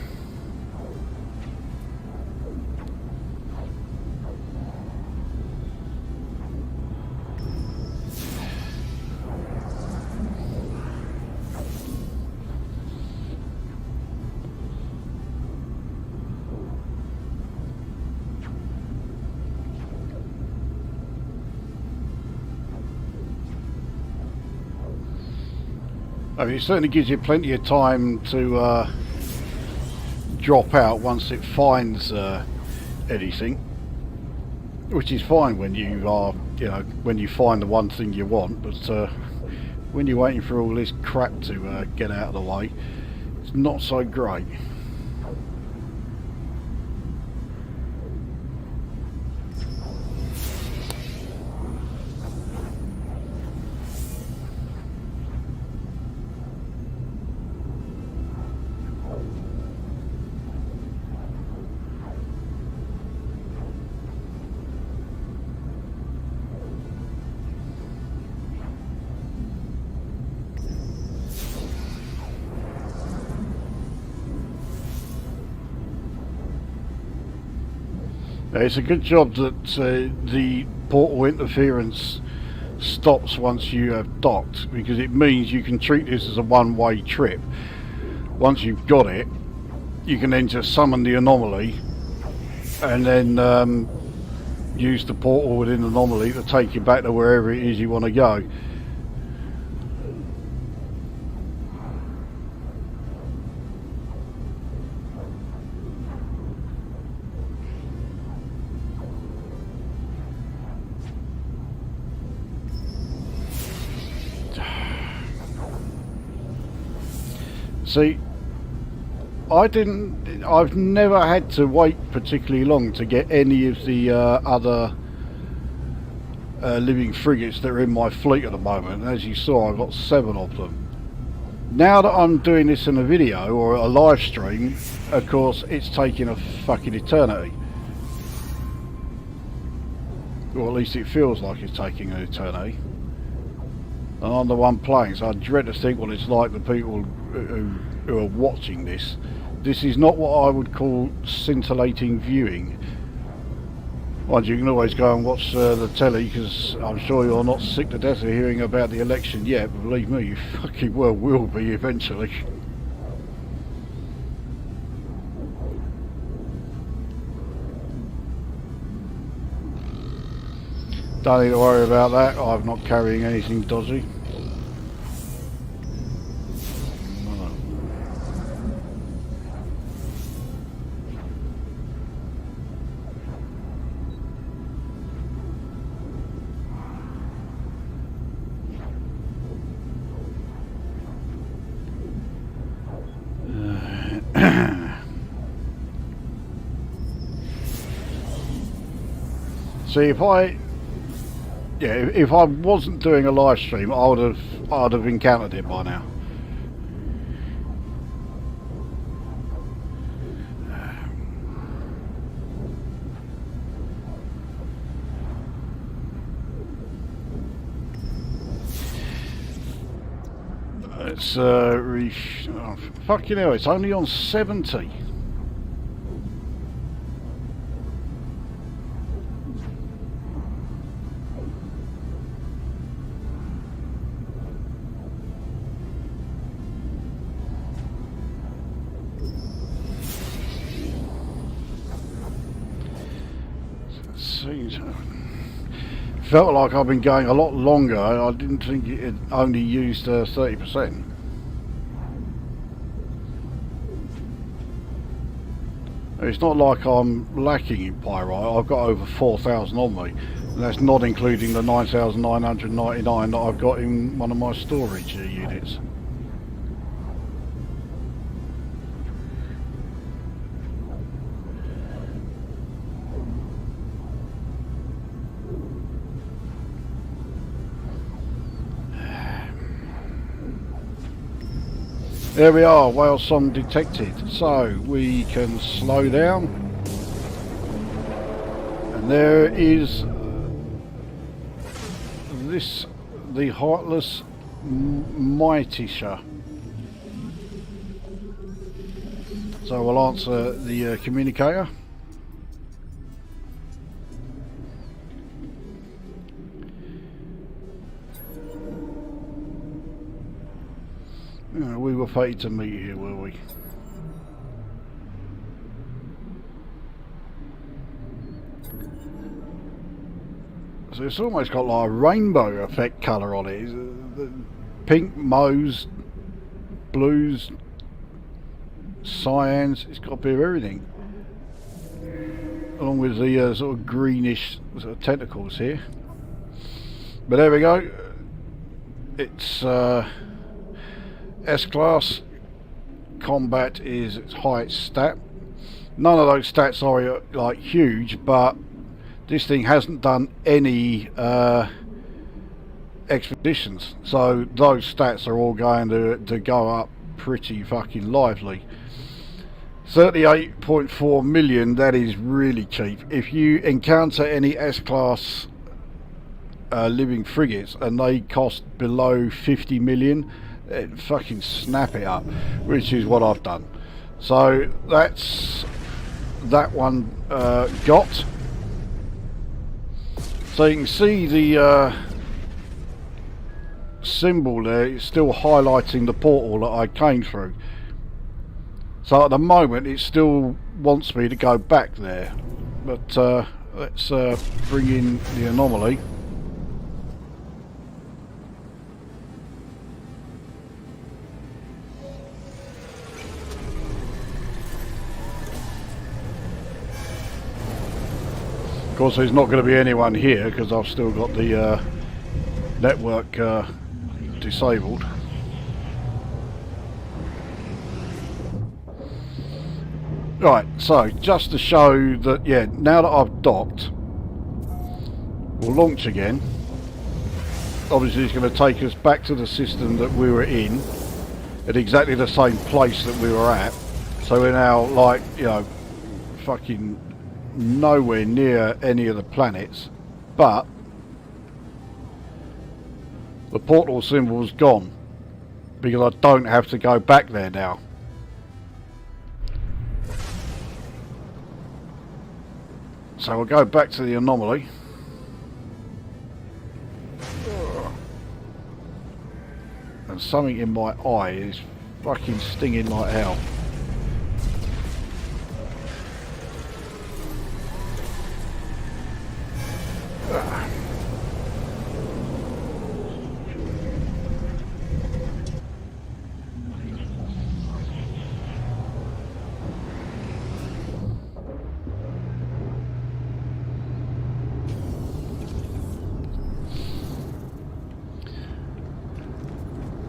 I mean, it certainly gives you plenty of time to drop out once it finds anything, which is fine when you are, you know, when you find the one thing you want. But when you're waiting for all this crap to get out of the way, it's not so great. It's a good job that the portal interference stops once you have docked, because it means you can treat this as a one-way trip. Once you've got it, you can then just summon the anomaly and then use the portal within the anomaly to take you back to wherever it is you want to go. See, I've never had to wait particularly long to get any of the other living frigates that are in my fleet at the moment. As you saw, I've got 7 of them. Now that I'm doing this in a video or a live stream, of course, it's taking a fucking eternity. Or at least it feels like it's taking an eternity. And I'm the one playing, so I dread to think what it's like the people who are watching this. This is not what I would call scintillating viewing. Mind you, can always go and watch the telly, because I'm sure you're not sick to death of hearing about the election yet, but believe me, you fucking well will be eventually. Don't need to worry about that, I'm not carrying anything dodgy. See, if I wasn't doing a live stream, I'd have encountered it by now. It's oh, fucking hell, it's only on 70. Felt like I've been going a lot longer. I didn't think it had only used 30%. It's not like I'm lacking in pyrite. I've got over 4,000 on me, and that's not including the 9,999 that I've got in one of my storage units. There we are, whale song detected. So we can slow down. And there is this, the heartless Mightisha. So we'll answer the communicator. We were fated to meet here, were we? So it's almost got like a rainbow effect colour on it. The pink, mauves, blues, cyans, it's got a bit of everything. Along with the sort of greenish sort of tentacles here. But there we go. It's S-class. Combat is its highest stat. None of those stats are like huge, but this thing hasn't done any expeditions, so those stats are all going to go up pretty fucking lively. 38.4 million, that is really cheap. If you encounter any S-class living frigates and they cost below 50 million, fucking snap it up, which is what I've done. So that's that one got. So you can see the symbol there, it's still highlighting the portal that I came through. So at the moment it still wants me to go back there, but let's bring in the anomaly. Of course there's not going to be anyone here because I've still got the network disabled. Right, so just to show that, yeah, now that I've docked, we'll launch again. Obviously it's going to take us back to the system that we were in, at exactly the same place that we were at. So we're now, like, you know, fucking nowhere near any of the planets, but the portal symbol's gone because I don't have to go back there now. So we'll go back to the anomaly. And something in my eye is fucking stinging like hell.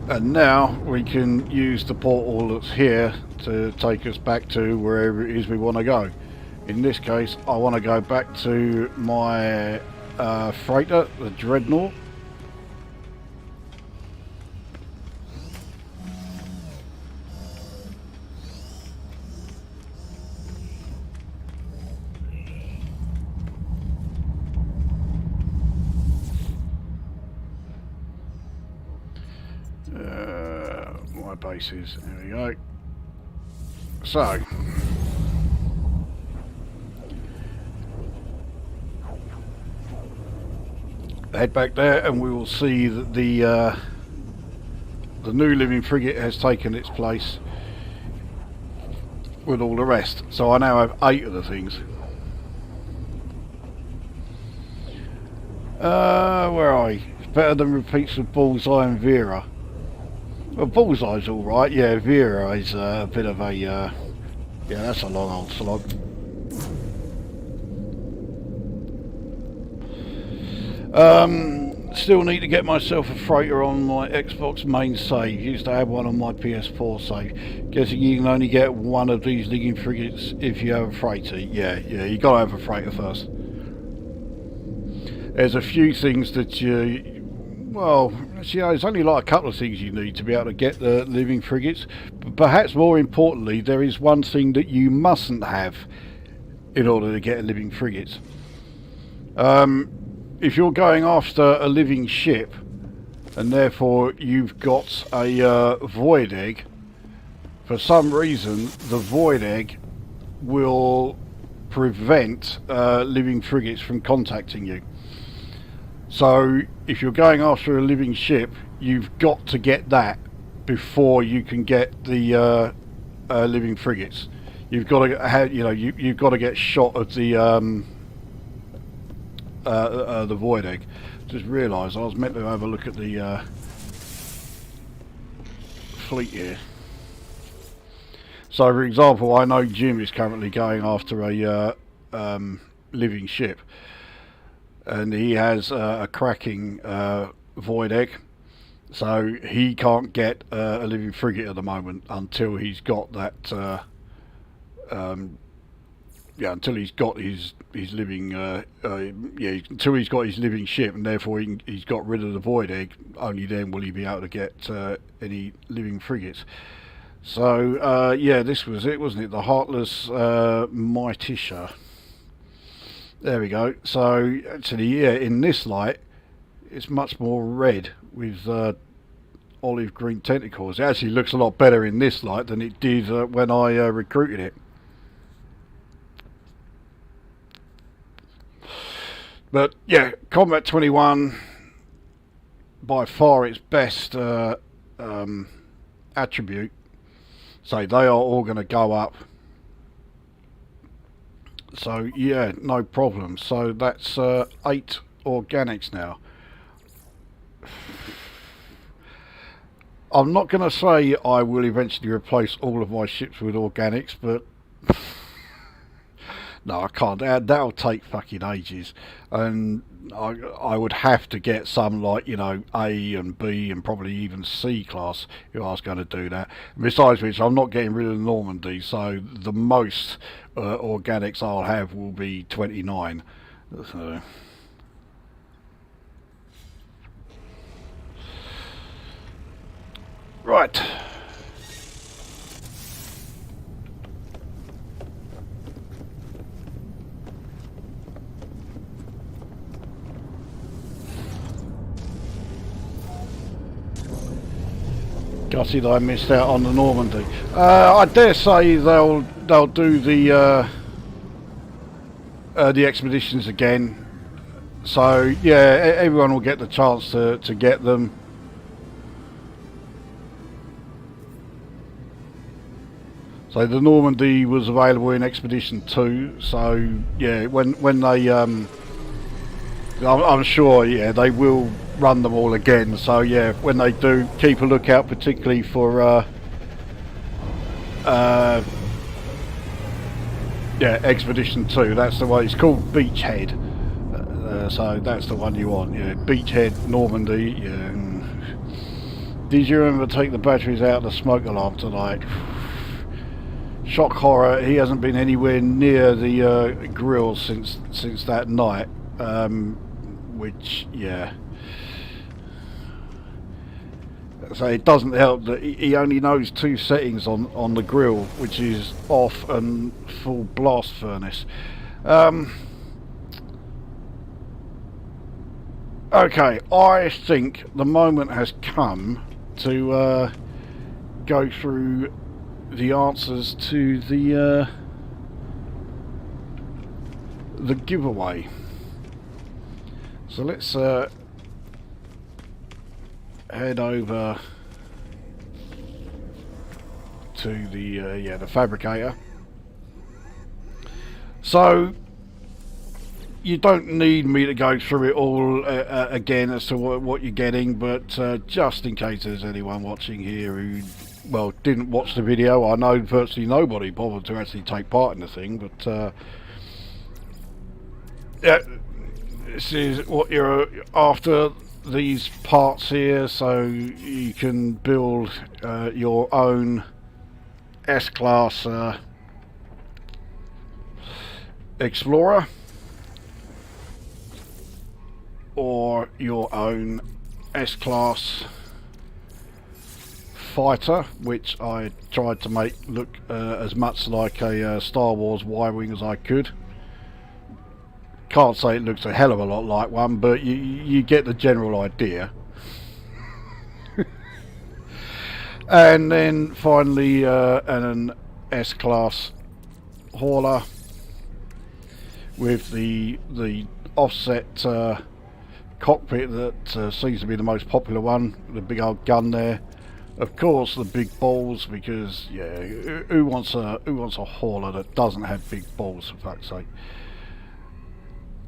And now we can use the portal that's here to take us back to wherever it is we want to go. In this case, I want to go back to my freighter, the Dreadnought. My bases, there we go. So head back there and we will see that the new living frigate has taken its place with all the rest. So I now have 8 of the things. Where are we? It's better than repeats of Bullseye and Vera. Well, Bullseye's alright, yeah, Vera is a bit of a, yeah, that's a long old slog. Still need to get myself a freighter on my Xbox main save. Used to have one on my PS4 save. Guessing you can only get one of these living frigates if you have a freighter. Yeah, you gotta have a freighter first. There's a few things that you, well, you know, there's only like a couple of things you need to be able to get the living frigates. But perhaps more importantly, there is one thing that you mustn't have in order to get a living frigate. If you're going after a living ship, and therefore you've got a void egg, for some reason the void egg will prevent living frigates from contacting you. So if you're going after a living ship, you've got to get that before you can get the living frigates. You've got to have, you know, you've got to get shot at the void egg. Just realised I was meant to have a look at the fleet here. So, for example, I know Jim is currently going after a living ship, and he has a cracking void egg, so he can't get a living frigate at the moment until he's got that. Until he's got his living until he's got his living ship, and therefore he's got rid of the void egg. Only then will he be able to get any living frigates. So yeah, this was it, wasn't it? The Heartless Mightisha. There we go. So actually, yeah, in this light, it's much more red with olive green tentacles. It actually looks a lot better in this light than it did when I recruited it. But yeah, Combat 21, by far its best attribute. So they are all going to go up. So yeah, no problem. So that's 8 organics now. I'm not going to say I will eventually replace all of my ships with organics, but no, I can't. That'll take fucking ages, and I would have to get some, like, you know, A and B and probably even C class if I was going to do that. Besides which, I'm not getting rid of Normandy, so the most organics I'll have will be 29. So. Right. Gutted I missed out on the Normandy. I dare say they'll do the expeditions again. So yeah, everyone will get the chance to get them. So the Normandy was available in Expedition 2. So yeah, when they I'm sure, yeah, they will run them all again. So yeah, when they do, keep a lookout particularly for yeah, Expedition 2. That's the one. It's called Beachhead. So that's the one you want. Yeah, Beachhead Normandy. Yeah. Did you remember to take the batteries out of the smoke alarm tonight? Shock horror. He hasn't been anywhere near the grill since that night. Which, yeah. So it doesn't help that he only knows 2 settings on the grill, which is off and full blast furnace. Okay, I think the moment has come to go through the answers to the giveaway. So let's head over to the fabricator. So you don't need me to go through it all again as to what you're getting, but just in case there's anyone watching here who, well, didn't watch the video. I know virtually nobody bothered to actually take part in the thing, but yeah, this is what you're after, these parts here, so you can build your own S-Class Explorer or your own S-class fighter, which I tried to make look as much like a Star Wars Y-wing as I could. Can't say it looks a hell of a lot like one, but you get the general idea. And then finally an S-class hauler with the offset cockpit that seems to be the most popular one, the big old gun there. Of course, the big balls, because yeah, who wants a hauler that doesn't have big balls, for fuck's sake?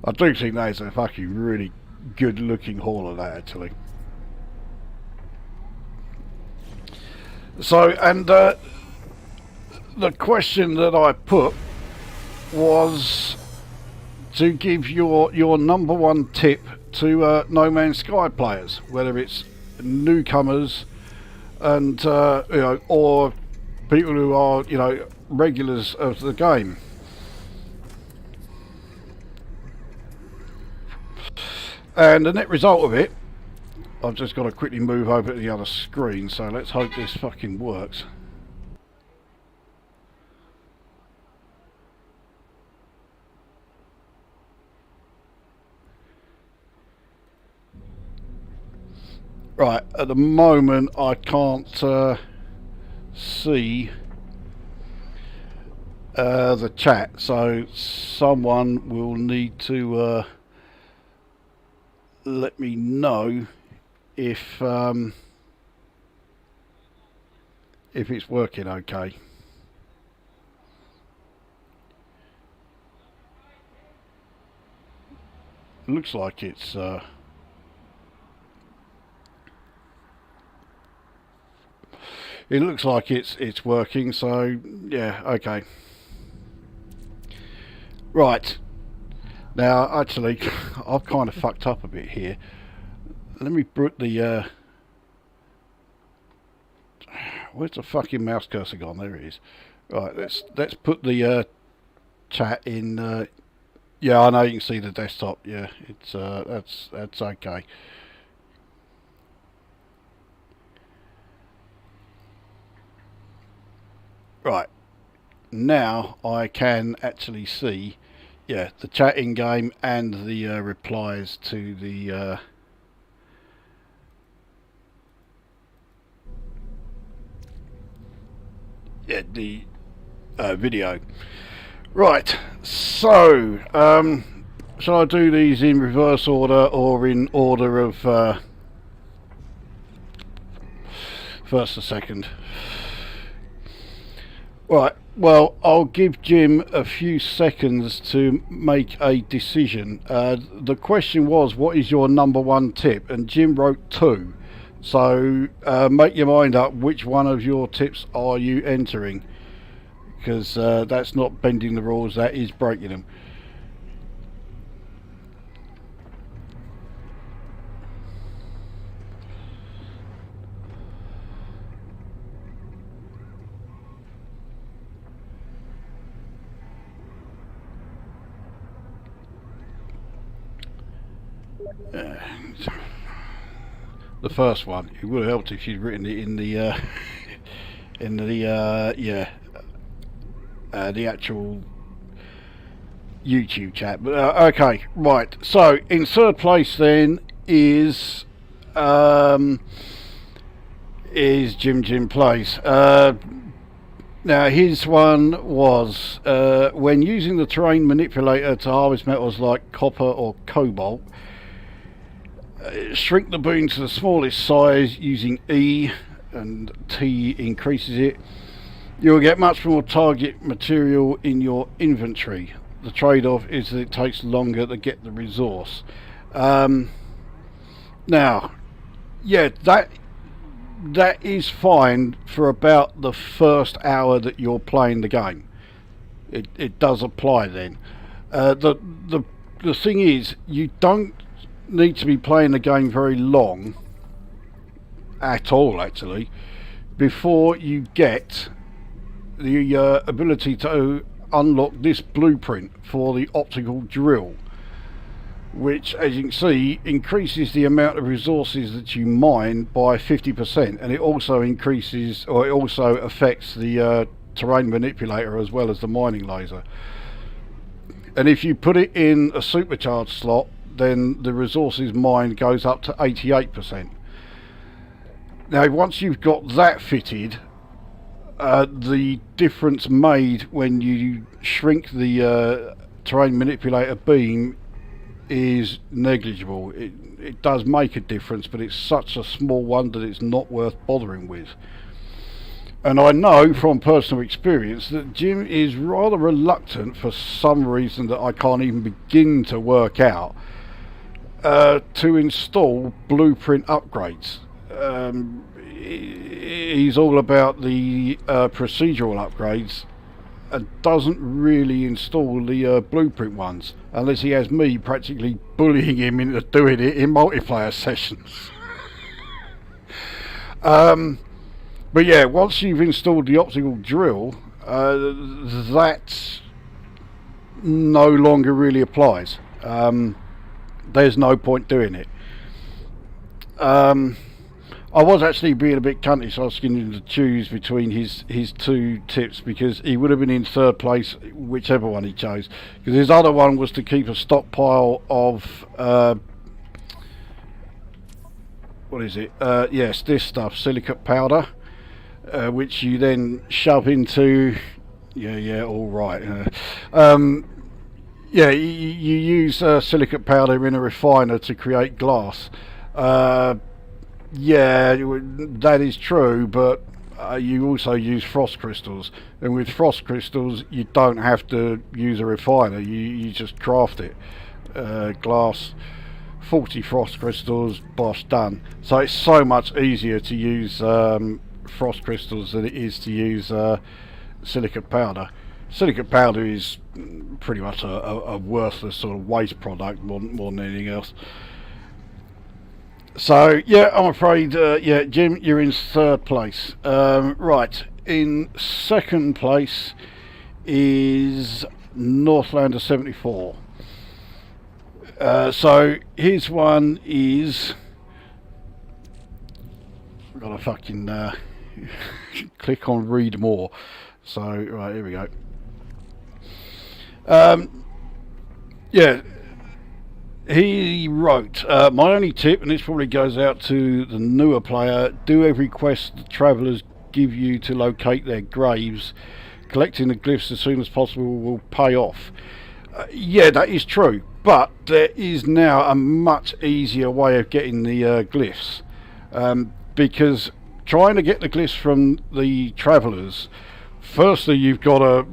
I do think that is a fucking really good looking hauler, that actually. So, and the question that I put was to give your number one tip to No Man's Sky players, whether it's newcomers and you know, or people who are, you know, regulars of the game. And the net result of it, I've just got to quickly move over to the other screen, so let's hope this fucking works. Right, at the moment I can't see the chat, so someone will need to let me know if it's working okay. Looks like it's it looks like it's working, so yeah, okay. Right, now actually I've kind of fucked up a bit here. Let me put the where's the fucking mouse cursor gone? There it is. Right, let's put the chat in. Yeah, I know you can see the desktop. Yeah, it's that's okay. Right, now I can actually see, yeah, the chat in game and the replies to the yeah, the video. Right, so shall I do these in reverse order or in order of first to second? Right, well, I'll give Jim a few seconds to make a decision. The question was, what is your number one tip? And Jim wrote 2. So make your mind up, which one of your tips are you entering? Because that's not bending the rules, that is breaking them. The first one, it would have helped if you'd written it in the the actual YouTube chat. But okay, right. So in third place then is Jim Place. Now his one was when using the terrain manipulator to harvest metals like copper or cobalt. Shrink the boon to the smallest size using E, and T increases it. You'll get much more target material in your inventory. The trade-off is that it takes longer to get the resource. Now, yeah, that is fine for about the first hour that you're playing the game. It does apply then. The thing is, you don't need to be playing the game very long at all, actually, before you get the ability to unlock this blueprint for the optical drill, which, as you can see, increases the amount of resources that you mine by 50%, and it also increases, or it also affects the terrain manipulator as well as the mining laser. And if you put it in a supercharged slot, then the resources mined goes up to 88%. Now, once you've got that fitted, the difference made when you shrink the terrain manipulator beam is negligible. It does make a difference, but it's such a small one that it's not worth bothering with. And I know from personal experience that Jim is rather reluctant, for some reason that I can't even begin to work out, to install blueprint upgrades. He's all about the procedural upgrades and doesn't really install the blueprint ones, unless he has me practically bullying him into doing it in multiplayer sessions. But yeah, once you've installed the optical drill, that no longer really applies. There's no point doing it. I was actually being a bit cuntish asking him to choose between his two tips, because he would have been in third place whichever one he chose, because his other one was to keep a stockpile of what is it? Yes, this stuff, silicate powder, which you then shove into. All right. Yeah, you use silicate powder in a refiner to create glass. Yeah, that is true, but you also use frost crystals, and with frost crystals you don't have to use a refiner, you just craft it. Glass, 40 frost crystals, bosh, done. So it's so much easier to use frost crystals than it is to use silicate powder. Silicate powder is pretty much a worthless sort of waste product more than anything else. So yeah, I'm afraid, yeah, Jim, you're in third place. Right, in second place is Northlander 74. So his one is, I've got to fucking click on read more. So right, here we go. Yeah. He wrote, my only tip, and this probably goes out to the newer player, do every quest the travellers give you to locate their graves. Collecting the glyphs as soon as possible will pay off. Yeah, that is true, but there is now a much easier way of getting the glyphs, because trying to get the glyphs from the travellers, firstly you've got to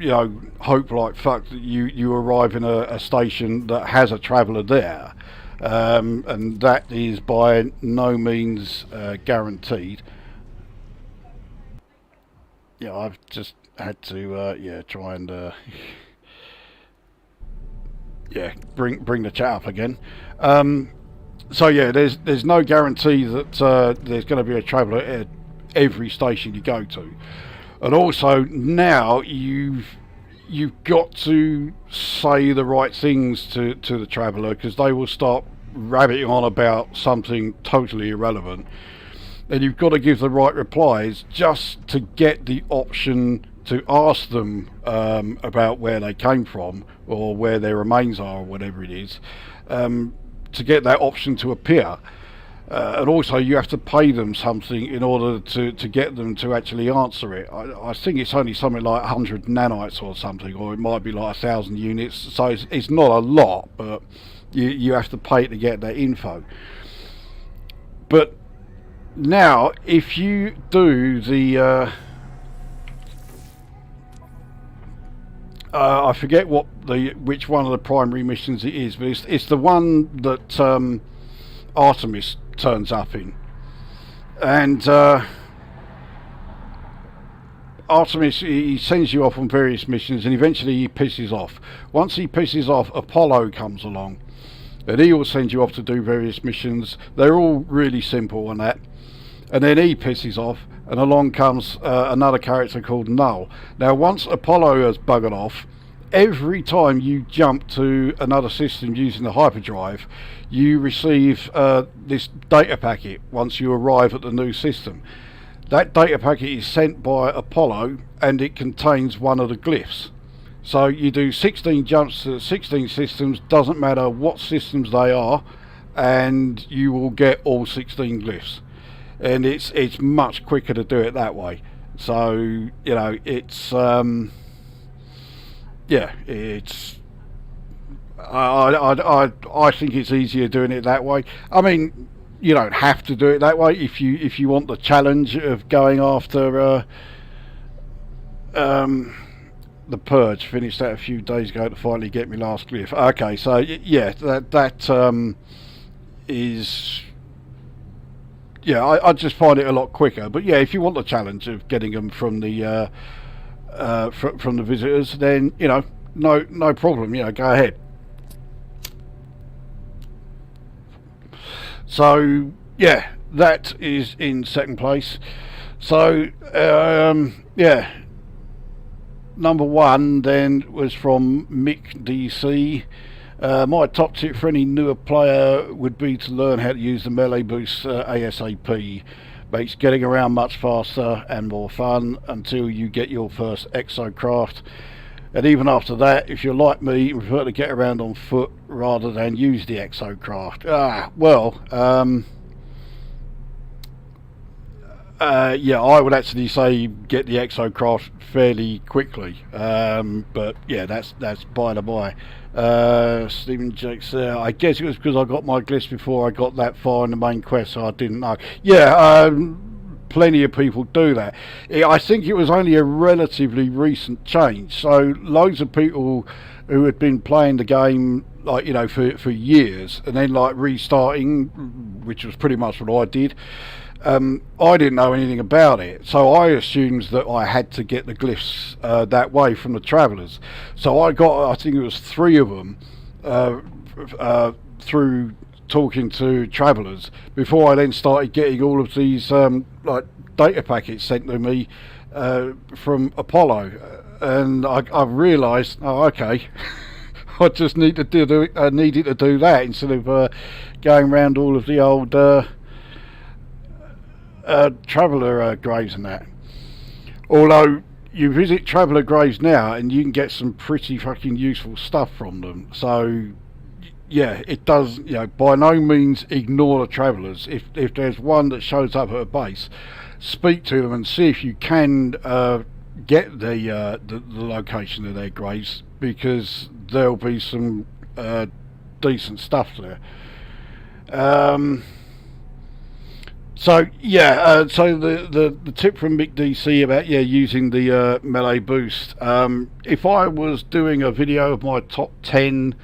hope like fuck that you arrive in a station that has a traveller there, and that is by no means guaranteed. Yeah, I've just had to try and bring the chat up again. So yeah, there's no guarantee that there's going to be a traveller at every station you go to. And also now you've got to say the right things to the traveller, because they will start rabbiting on about something totally irrelevant, and you've got to give the right replies just to get the option to ask them about where they came from or where their remains are or whatever it is, to get that option to appear. And also you have to pay them something in order to get them to actually answer it. I think it's only something like 100 nanites or something, or it might be like 1,000 units, so it's not a lot, but you have to pay to get that info. But now if you do the I forget which one of the primary missions it is, but it's the one that Artemis turns up in, and Artemis, he sends you off on various missions, and eventually he pisses off. Once he pisses off, Apollo comes along, and he will send you off to do various missions. They're all really simple and that, and then he pisses off, and along comes another character called Null. Now once Apollo has buggered off, every time you jump to another system using the hyperdrive, you receive this data packet once you arrive at the new system. That data packet is sent by Apollo, and it contains one of the glyphs. So you do 16 jumps to 16 systems, doesn't matter what systems they are, and you will get all 16 glyphs. And it's much quicker to do it that way. So, you know, it's yeah, it's I think it's easier doing it that way. I mean, you don't have to do it that way if you want the challenge of going after the purge. Finished that a few days ago to finally get my last glyph. Okay, so yeah, that is, yeah, I just find it a lot quicker. But yeah, if you want the challenge of getting them from the from the visitors, then, you know, no problem, you know, go ahead. So yeah, that is in second place. So yeah, number one then was from Mick DC. My top tip for any newer player would be to learn how to use the melee boost ASAP. Makes getting around much faster and more fun until you get your first exocraft. And even after that, if you're like me, you prefer to get around on foot rather than use the exocraft. Yeah, I would actually say get the exocraft fairly quickly. But yeah, that's by the by. Stephen Jake said, I guess it was because I got my glyphs before I got that far in the main quest, so I didn't know. Yeah, plenty of people do that. I think it was only a relatively recent change. So loads of people who had been playing the game, like, you know, for years, and then like restarting, which was pretty much what I did. I didn't know anything about it, so I assumed that I had to get the glyphs that way from the travellers. So I got, I think it was 3 of them through talking to travellers before I then started getting all of these like data packets sent to me from Apollo, and I realised, oh, okay. I just needed to do that instead of going around all of the old traveller graves and that. Although you visit traveller graves now and you can get some pretty fucking useful stuff from them. So yeah, it does, you know, by no means ignore the travellers. If there's one that shows up at a base, speak to them and see if you can get the location of their graves, because there'll be some decent stuff there. So yeah, so the tip from Mick DC about, yeah, using the melee boost. If I was doing a video of my top 10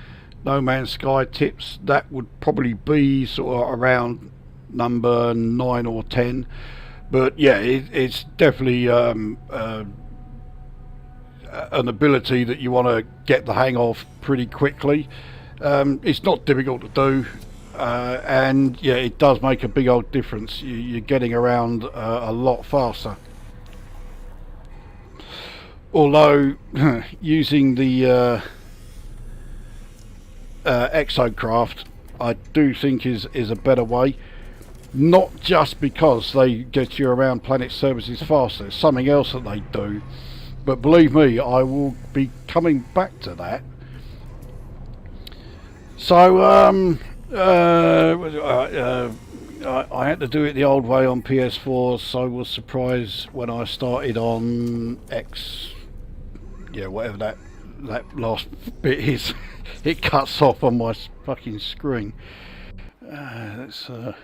No Man's Sky tips, that would probably be sort of around number 9 or 10. But yeah, it's definitely an ability that you want to get the hang of pretty quickly. It's not difficult to do. And yeah, it does make a big old difference. You're getting around a lot faster. Although using the exocraft, I do think is a better way. Not just because they get you around planet surfaces faster. It's something else that they do. But believe me, I will be coming back to that. So I had to do it the old way on PS4, so I was surprised when I started on X, yeah, whatever that last bit is. It cuts off on my fucking screen. That's oh,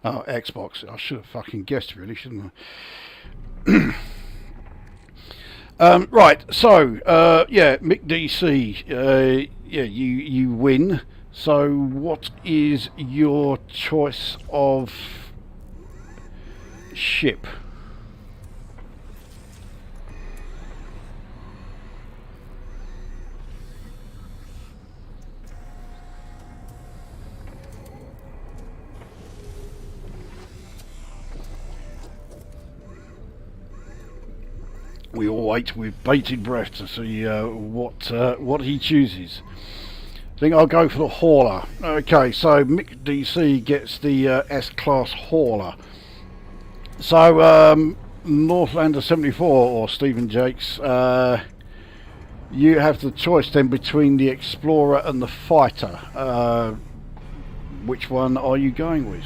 Xbox. I should have fucking guessed, really, shouldn't I? Right, so yeah, Mick DC, yeah, you win. So what is your choice of ship? We all wait with bated breath to see what he chooses. I think I'll go for the hauler. Okay, so Mick DC gets the S-Class hauler. So Northlander 74 or Stephen Jakes, you have the choice then between the Explorer and the Fighter. Which one are you going with?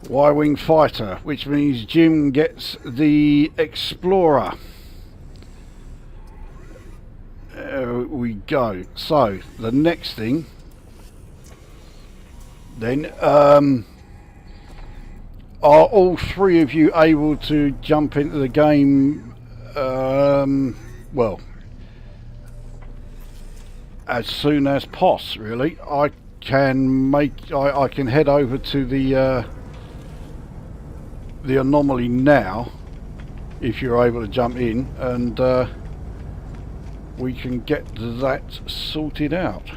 Y-Wing Fighter, which means Jim gets the Explorer. There we go. So the next thing then, are all three of you able to jump into the game, well, as soon as pos, really? I can head over to the anomaly now, if you're able to jump in, and we can get that sorted out.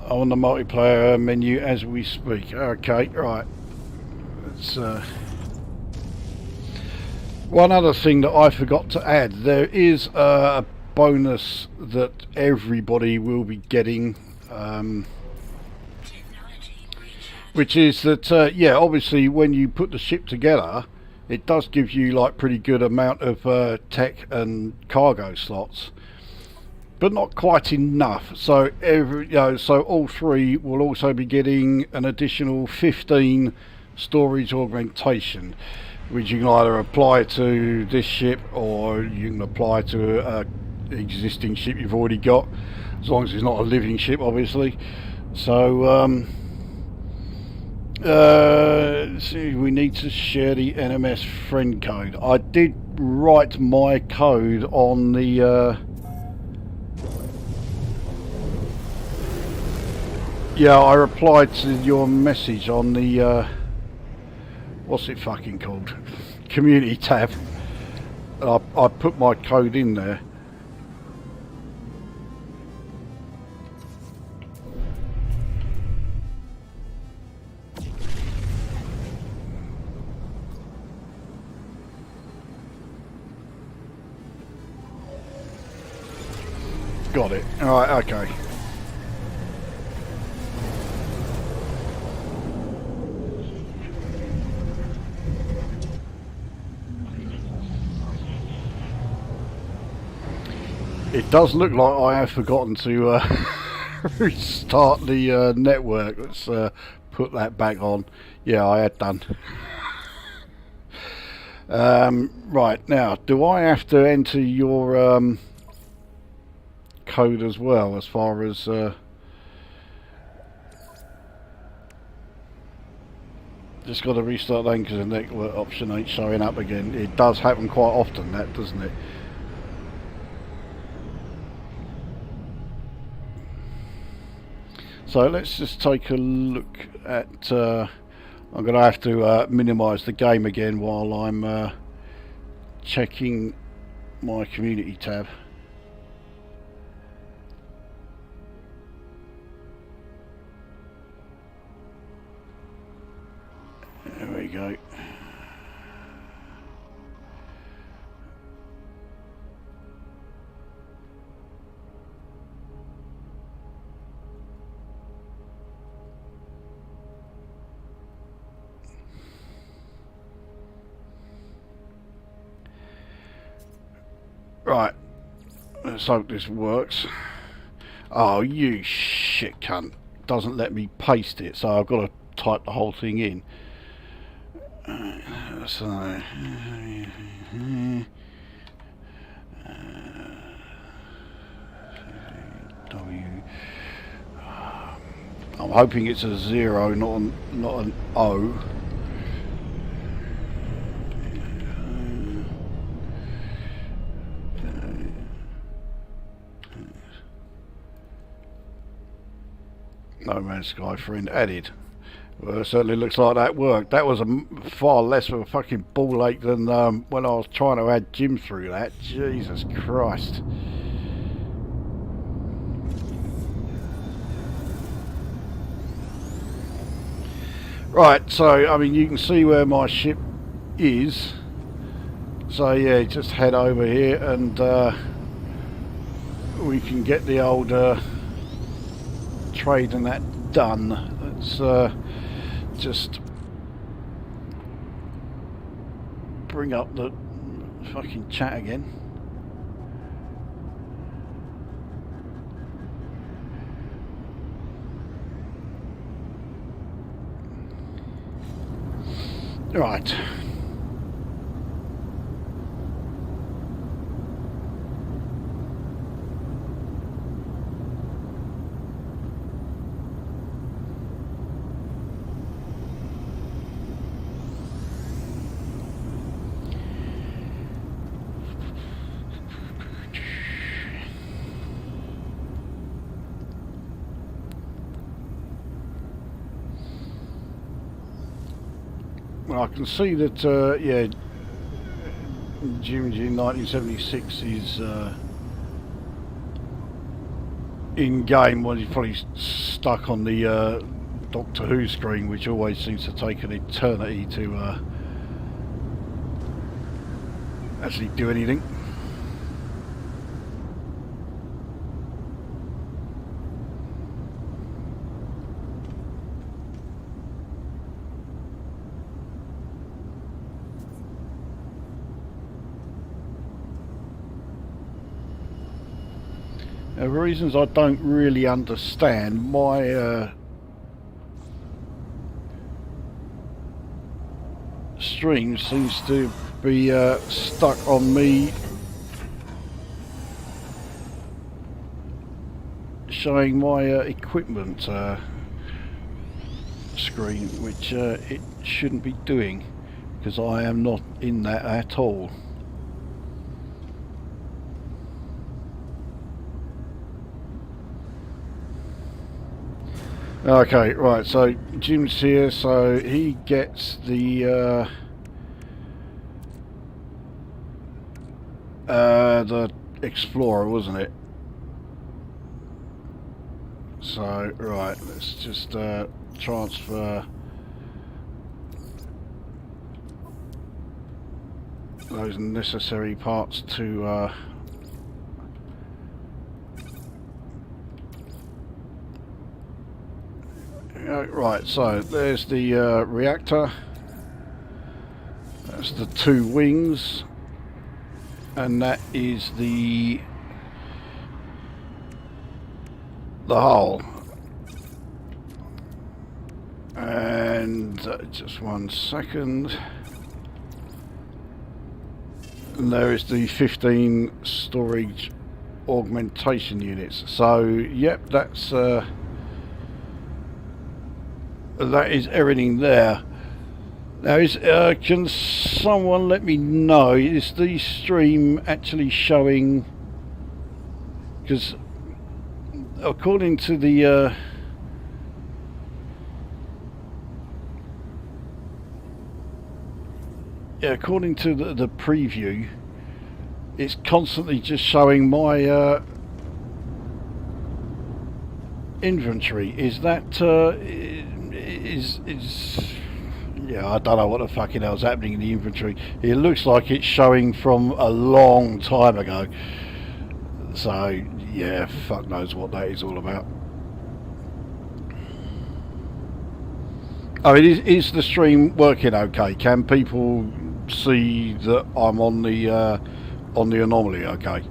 On the multiplayer menu as we speak. Okay, right. It's one other thing that I forgot to add. There is a bonus that everybody will be getting, which is that yeah, obviously when you put the ship together, it does give you like pretty good amount of tech and cargo slots, but not quite enough. So so all three will also be getting an additional 15 storage augmentation, which you can either apply to this ship or you can apply to a existing ship you've already got, as long as it's not a living ship, obviously. So see, we need to share the NMS friend code. I did write my code on the yeah, I replied to your message on the what's it fucking called, community tab, and I put my code in there. Got it. Alright, okay. It does look like I have forgotten to restart the network. Let's put that back on. Yeah, I had done. Right, now, do I have to enter your code as well, as far as just got to restart then because the network option ain't showing up again. It does happen quite often, that, doesn't it? So let's just take a look at I'm going to have to minimize the game again while I'm checking my community tab. There we go. Right, let's hope this works. Oh, you shit cunt. Doesn't let me paste it, so I've got to type the whole thing in. So W. I'm hoping it's a 0, not an O. No Man's Sky friend added. Well, it certainly looks like that worked. That was far less of a fucking ball ache than when I was trying to add Jim through that. Jesus Christ. Right, so I mean you can see where my ship is. So yeah, just head over here and we can get the old trade and that done. Let's just bring up the fucking chat again. Right. Well, I can see that, yeah, June 1976 is in game. Well, he's probably stuck on the Doctor Who screen, which always seems to take an eternity to actually do anything. For reasons I don't really understand, my stream seems to be stuck on me showing my equipment screen, which it shouldn't be doing, because I am not in that at all. Okay, right, so Jim's here, so he gets the Explorer, wasn't it? So, right, let's just transfer those necessary parts to right, so there's the reactor, that's the two wings, and that is the hull. And just 1 second, and there is the 15 storage augmentation units. So yep, that's that is everything there. Now, can someone let me know, is the stream actually showing, because according to the yeah, according to the preview, it's constantly just showing my inventory. Is that is yeah, I don't know what the fucking hell's happening in the inventory. It looks like it's showing from a long time ago. So yeah, fuck knows what that is all about. Oh, is the stream working okay? Can people see that I'm on the anomaly? Okay.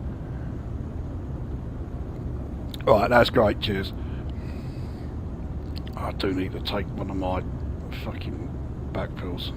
Right, that's great. Cheers. I do need to take one of my fucking back pills.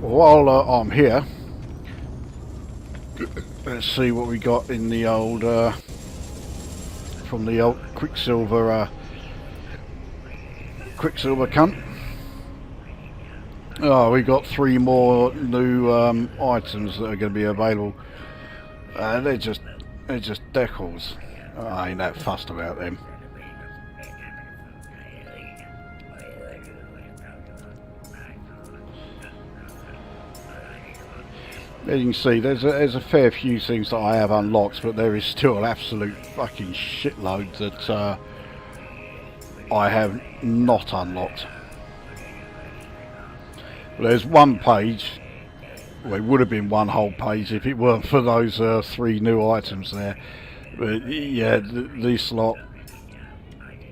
While I'm here, let's see what we got in the old from the old Quicksilver cunt. Oh, we got 3 more new items that are going to be available. They're just decals. I ain't that fussed about them. As you can see, there's a fair few things that I have unlocked, but there is still an absolute fucking shitload that I have not unlocked. Well, there's one page. Well, it would have been one whole page if it weren't for those 3 new items there. But yeah, this lot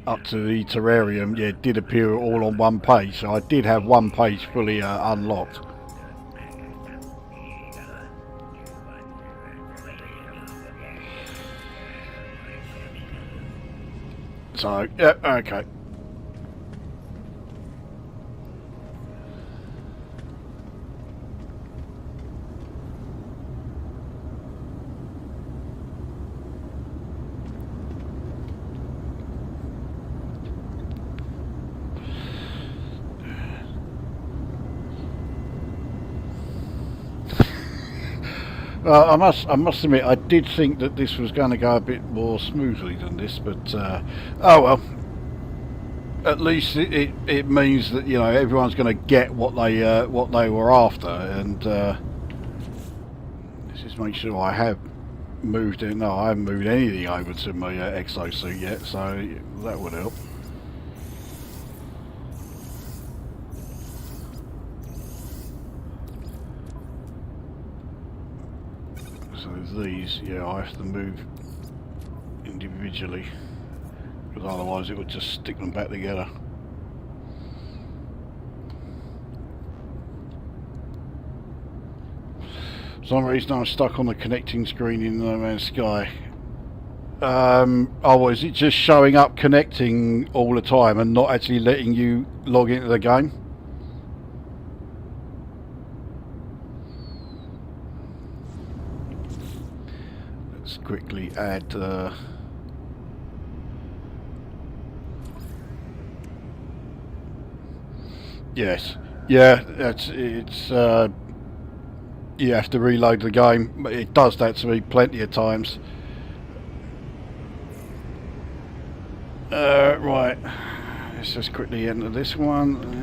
up to the terrarium, yeah, did appear all on one page. So I did have one page fully unlocked. So, yeah, okay. I must admit, I did think that this was going to go a bit more smoothly than this, but oh well. At least it means that, you know, everyone's going to get what they were after, and let's just make sure I have moved it. No, I haven't moved anything over to my exosuit yet, so that would help. So these, yeah, I have to move individually, because otherwise it would just stick them back together. For some reason I'm stuck on the connecting screen in No Man's Sky. Oh, is it just showing up connecting all the time and not actually letting you log into the game? Let's quickly add yes, yeah, it's you have to reload the game. It does that to me plenty of times. Right, let's just quickly enter this one.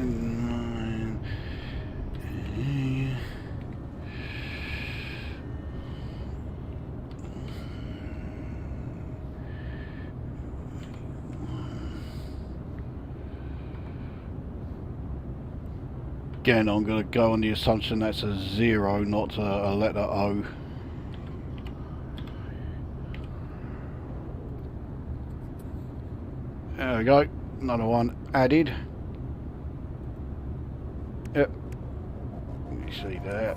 Again, I'm going to go on the assumption that's a 0, not a letter O. There we go, another one added. Yep, you see that.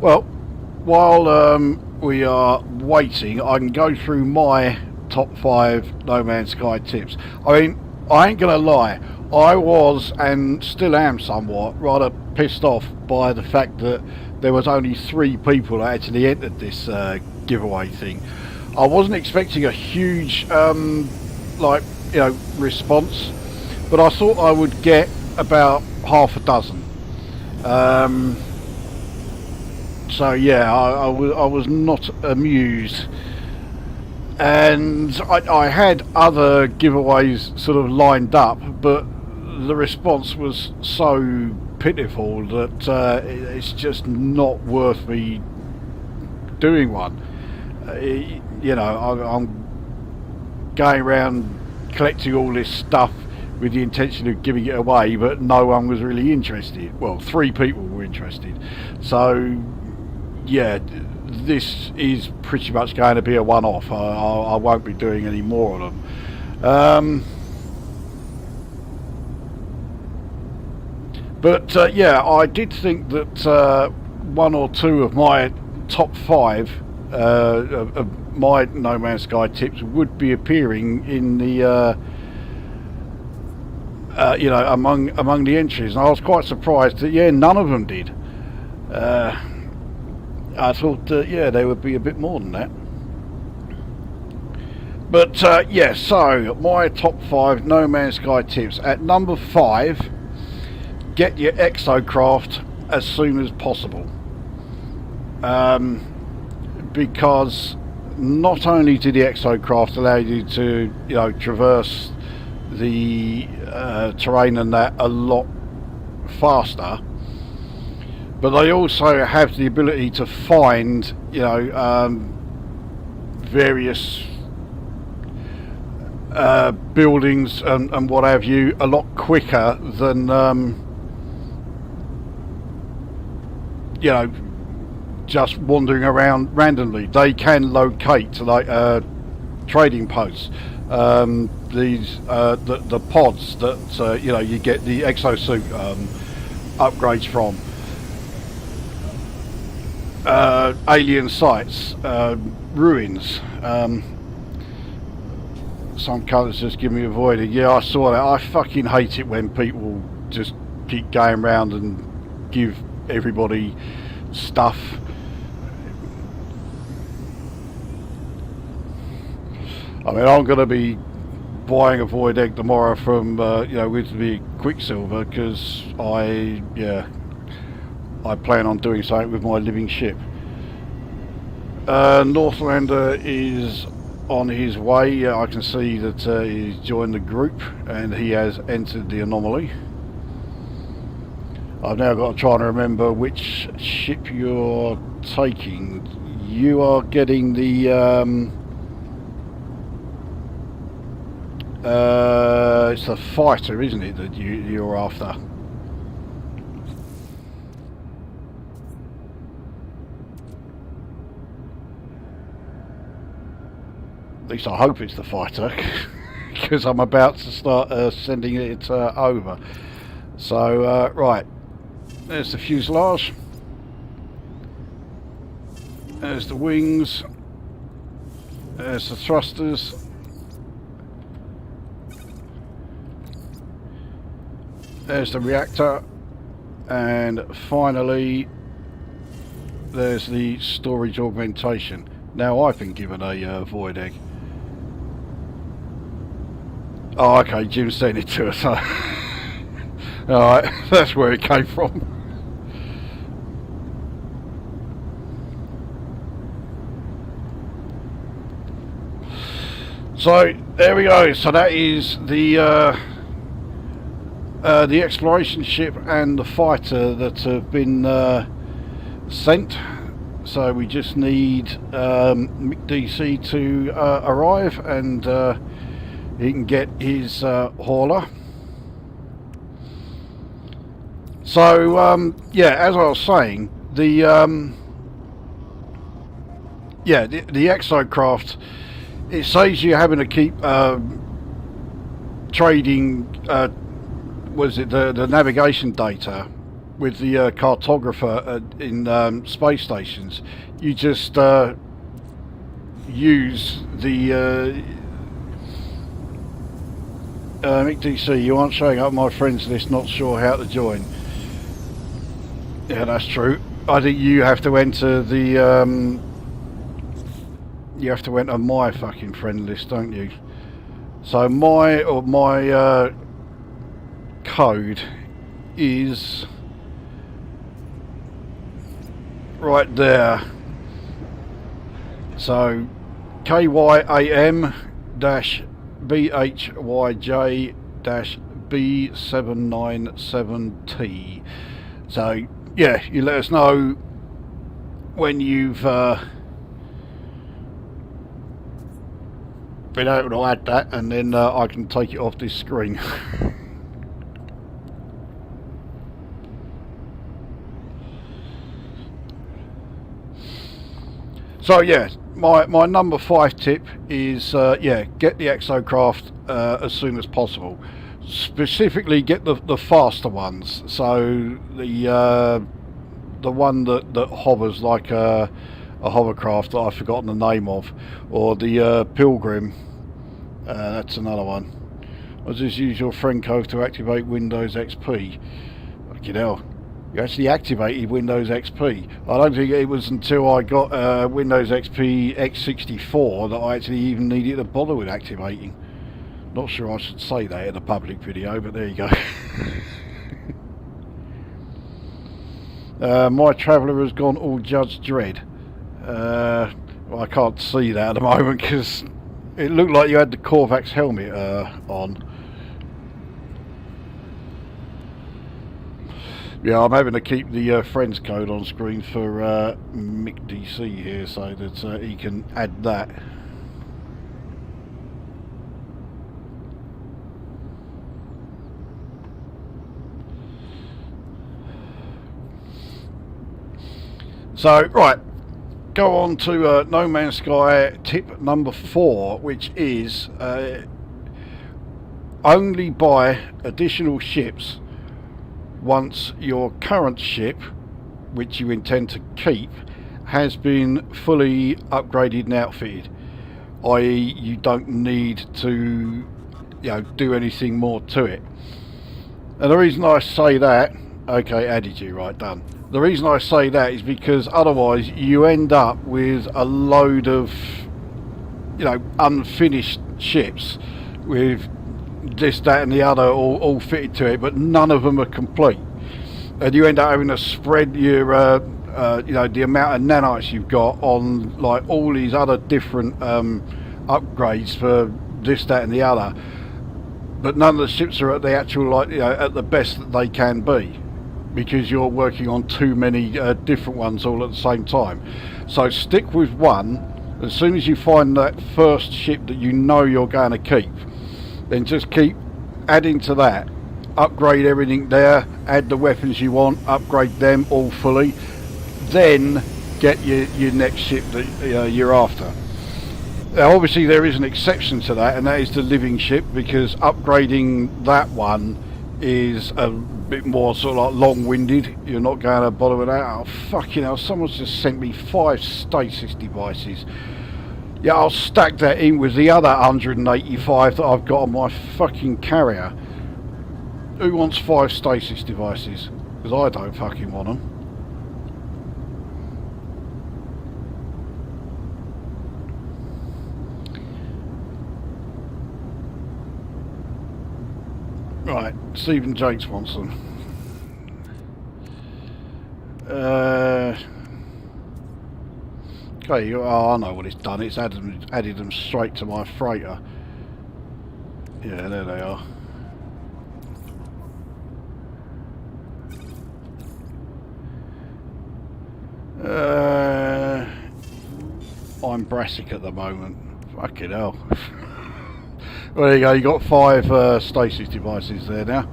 Well, while we are waiting, I can go through my top 5 No Man's Sky tips. I mean, I ain't gonna lie, I was, and still am somewhat, rather pissed off by the fact that there was only 3 people that actually entered this giveaway thing. I wasn't expecting a huge, like, you know, response, but I thought I would get about half a dozen. So yeah, I was not amused, and I had other giveaways sort of lined up, but the response was so pitiful that it's just not worth me doing one. You know, I'm going around collecting all this stuff with the intention of giving it away, but no one was really interested. Well, 3 people were interested, so yeah, this is pretty much going to be a one-off. I won't be doing any more of them. But yeah, I did think that 1 or 2 of my top 5 of my No Man's Sky tips would be appearing in the you know, among the entries, and I was quite surprised that, yeah, none of them did. I thought, yeah, there would be a bit more than that. But yeah, so my top 5 No Man's Sky tips. At number 5, get your exocraft as soon as possible. Because not only do the exocraft allow you to, you know, traverse the terrain and that a lot faster, but they also have the ability to find, you know, various buildings and what have you a lot quicker than you know, just wandering around randomly. They can locate like trading posts, these the pods that you know, you get the exosuit upgrades from, alien sites, ruins. Some colours just give me a void. Yeah, I saw that. I fucking hate it when people just keep going around and give everybody stuff. I mean, I'm going to be buying a void egg tomorrow from you know, with the Quicksilver, because I plan on doing something with my living ship. Northlander is on his way. I can see that he's joined the group and he has entered the anomaly. I've now got to try and remember which ship you're taking. You are getting the it's the fighter, isn't it, that you're after? At least I hope it's the fighter, because I'm about to start sending it over. So right, there's the fuselage, there's the wings, there's the thrusters, there's the reactor, and finally there's the storage augmentation. Now I've been given a void egg. Oh, okay, Jim sent it to us. Alright, that's where it came from. So, there we go. So that is the exploration ship and the fighter that have been sent. So we just need Mick DC to arrive, and he can get his hauler. So yeah, as I was saying, the exocraft, it saves you having to keep trading was it the navigation data with the cartographer in space stations. You just use the Mick DC, you aren't showing up my friends list, not sure how to join. Yeah, that's true. I think you have to enter the you have to enter my fucking friend list, don't you? So my code is right there. So KYAM-BHYJ-B797T. So yeah, you let us know when you've been able to add that, and then I can take it off this screen. So yeah, my number 5 tip is yeah, get the exocraft as soon as possible. Specifically, get the faster ones. So the one that hovers like a hovercraft that I've forgotten the name of, or the Pilgrim. That's another one. I'll just use your friend code to activate Windows XP. Fucking hell. You actually activated Windows XP. I don't think it was until I got Windows XP X64 that I actually even needed to bother with activating. Not sure I should say that in a public video, but there you go. My Traveller has gone all Judge Dredd. Well, I can't see that at the moment because it looked like you had the Korvax helmet on. Yeah, I'm having to keep the friends code on screen for Mick DC here so that he can add that. So, right, go on to No Man's Sky tip number 4, which is only buy additional ships once your current ship, which you intend to keep, has been fully upgraded and outfitted, i.e. you don't need to do anything more to it. And the reason I say that, okay, added you, right, done. The reason I say that is because otherwise you end up with a load of unfinished ships with this, that and the other all fitted to it, but none of them are complete, and you end up having to spread your the amount of nanites you've got on like all these other different upgrades for this, that and the other, but none of the ships are at the actual at the best that they can be, because you're working on too many different ones all at the same time. So stick with one. As soon as you find that first ship that you know you're going to keep, then just keep adding to that, upgrade everything there, add the weapons you want, upgrade them all fully, then get your next ship that you're after. Now obviously there is an exception to that, and that is the living ship, because upgrading that one is a bit more sort of like long-winded. You're not going to bother with that. Oh fucking hell, someone's just sent me 5 stasis devices. Yeah, I'll stack that in with the other 185 that I've got on my fucking carrier. Who wants 5 stasis devices? Because I don't fucking want them. Right, Stephen Jakes wants them. Okay, oh, I know what it's done. It's added them straight to my freighter. Yeah, there they are. I'm Brassic at the moment. Fucking hell. Well, there you go. You got 5 stasis devices there now.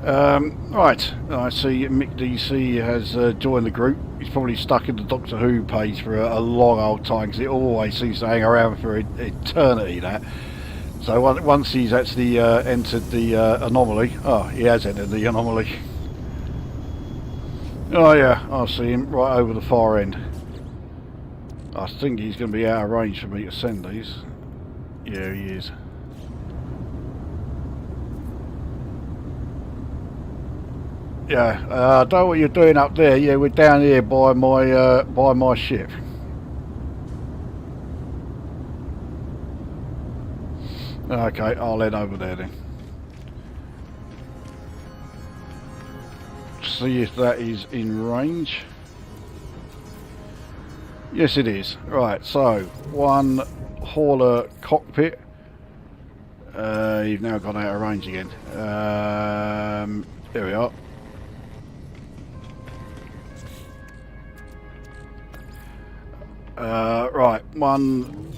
Right, I see Mick DC has joined the group. He's probably stuck in the Doctor Who page for a long old time, because it always seems to hang around for eternity, that. So once he's actually entered the anomaly. Oh, he has entered the anomaly. Oh yeah, I see him right over the far end. I think he's going to be out of range for me to send these. Yeah, he is. Yeah, I don't know what you're doing up there. Yeah, we're down here by my ship. Okay, I'll head over there then. See if that is in range. Yes, it is. Right, so 1 hauler cockpit. You've now gone out of range again. There we are. Right, 1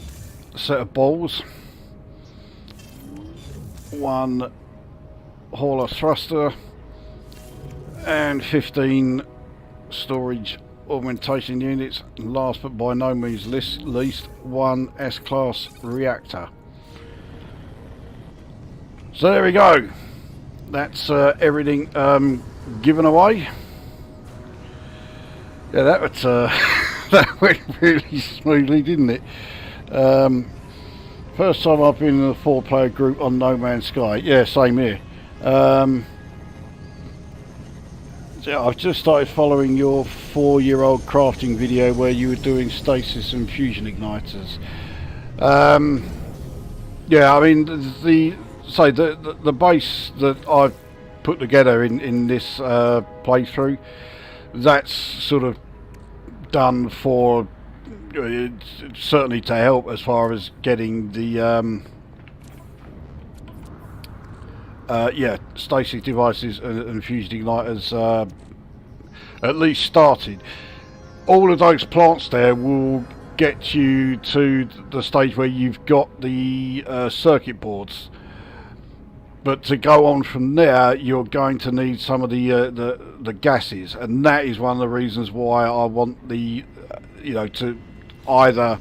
set of balls, 1 hauler thruster, and 15 storage augmentation units. And last but by no means least, 1 S-class reactor. So there we go. That's everything given away. Yeah, that was that went really smoothly, didn't it? First time I've been in a 4-player group on No Man's Sky. Yeah, same here. So I've just started following your 4-year-old crafting video where you were doing stasis and fusion igniters. Yeah, I mean the base that I've put together in this playthrough, that's sort of done for certainly to help as far as getting the stasis devices and fusion igniters at least started. All of those plants there will get you to the stage where you've got the circuit boards, but to go on from there you're going to need some of the gases, and that is one of the reasons why I want the to either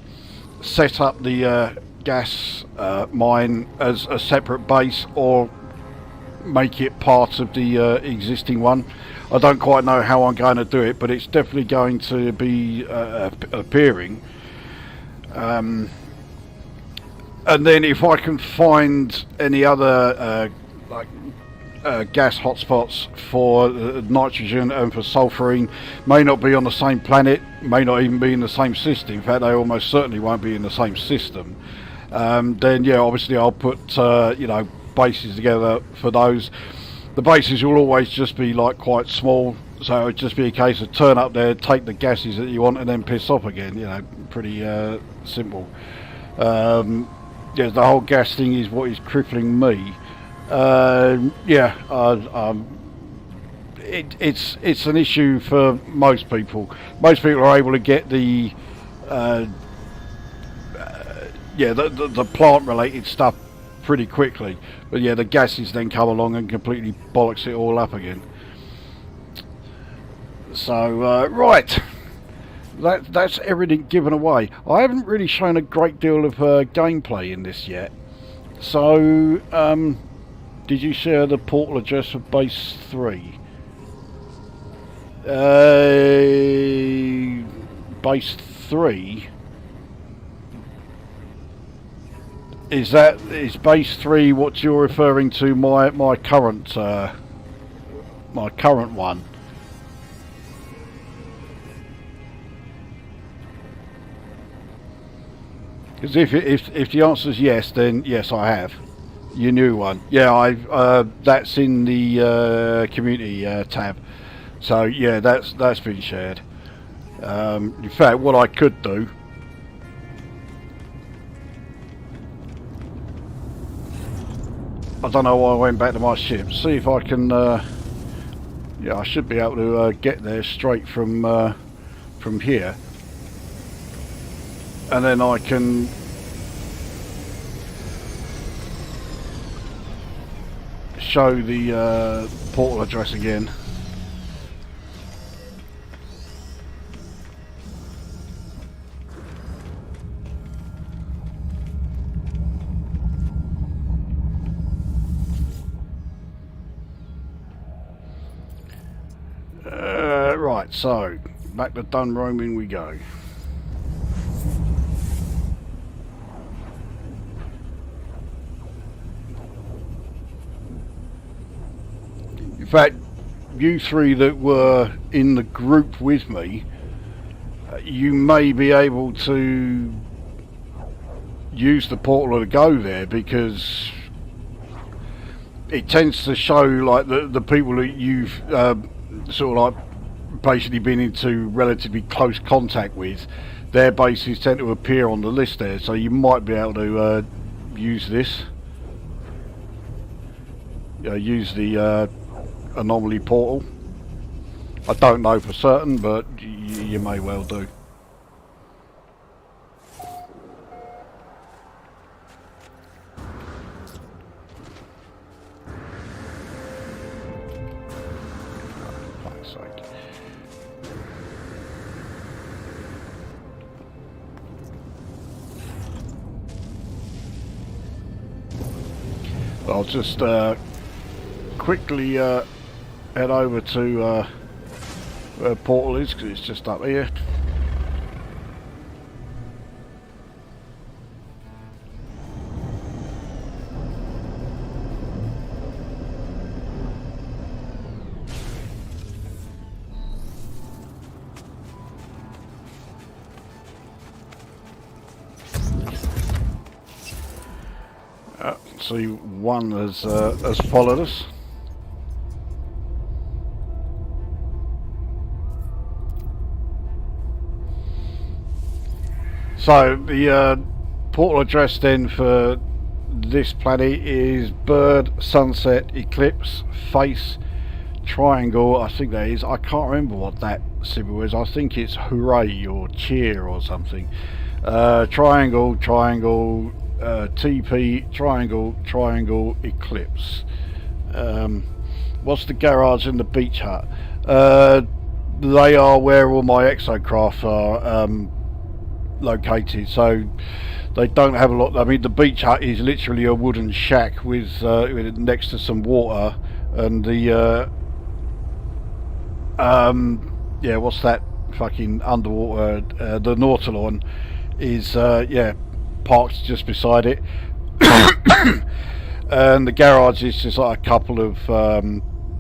set up the gas mine as a separate base or make it part of the existing one. I don't quite know how I'm going to do it, but it's definitely going to be appearing. And then if I can find any other gas hotspots for nitrogen and for sulfurine, may not be on the same planet, may not even be in the same system. In fact, they almost certainly won't be in the same system. Then yeah, obviously I'll put bases together for those. The bases will always just be like quite small, so it would just be a case of turn up there, take the gases that you want, and then piss off again. Pretty simple. The whole gas thing is what is crippling me. It's an issue for most people. Most people are able to get the plant related stuff pretty quickly, but yeah, the gases then come along and completely bollocks it all up again. So right, that's everything given away. I haven't really shown a great deal of gameplay in this yet. So did you share the portal address for base 3? Base 3 is base 3 what you're referring to? My current one. Because if the answer is yes, then yes, I have. Your new one, yeah, that's in the community tab. So yeah, that's been shared. In fact, what I could do, I don't know why I went back to my ship. See if I can. I should be able to get there straight from here, and then I can show the portal address again. Right, so back to done roaming we go. In fact, you three that were in the group with me, you may be able to use the portal to go there, because it tends to show like the people that you've sort of like basically been into relatively close contact with, their bases tend to appear on the list there, so you might be able to use this. Use the anomaly portal. I don't know for certain, but you may well do. I'll just quickly head over to where portal is, because it's just up here. see one has followed us. So the portal address then for this planet is bird, sunset, eclipse, face, triangle. I think that is. I can't remember what that symbol is. I think it's hooray or cheer or something. Triangle, triangle, TP, triangle, triangle, eclipse. What's the garage and the beach hut? They are where all my exocraft are located, so they don't have a lot. I mean, the beach hut is literally a wooden shack with next to some water, and the yeah, what's that fucking underwater? The Nautilon is yeah, parked just beside it. And the garage is just like a couple of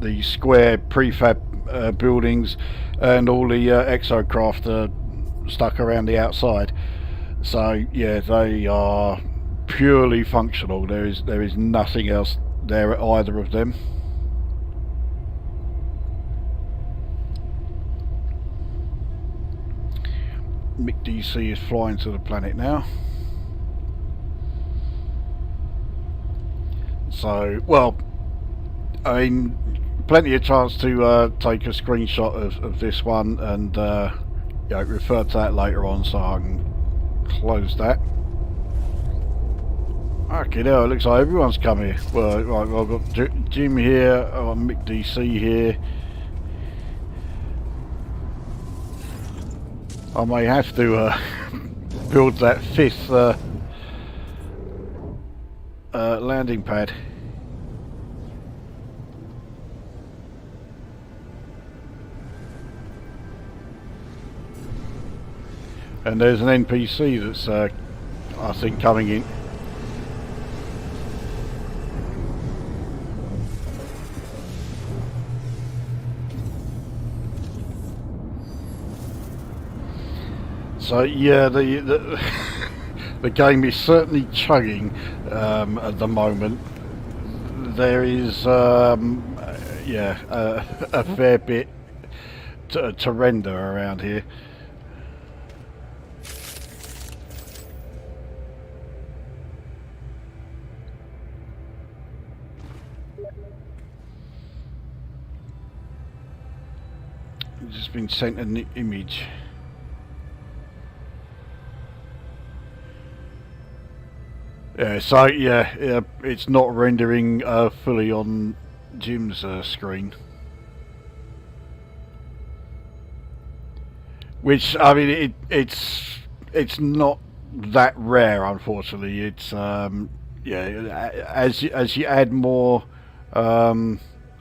the square prefab buildings, and all the exocraft are stuck around the outside. So yeah, they are purely functional. There is nothing else there at either of them. Mick DC is flying to the planet now. So, well, I mean, plenty of chance to take a screenshot of this one and yeah, refer to that later on, so I can close that. Okay, now it looks like everyone's come here. Well, right, I've got Jim here, Mick DC here. I may have to build that fifth landing pad. And there's an NPC that's I think coming in. So yeah, the the game is certainly chugging at the moment. There is yeah, a fair bit to render around here. Just been sent an image. Yeah, so yeah, it's not rendering fully on Jim's screen. Which, I mean, it's not that rare, unfortunately. It's yeah, as you add more.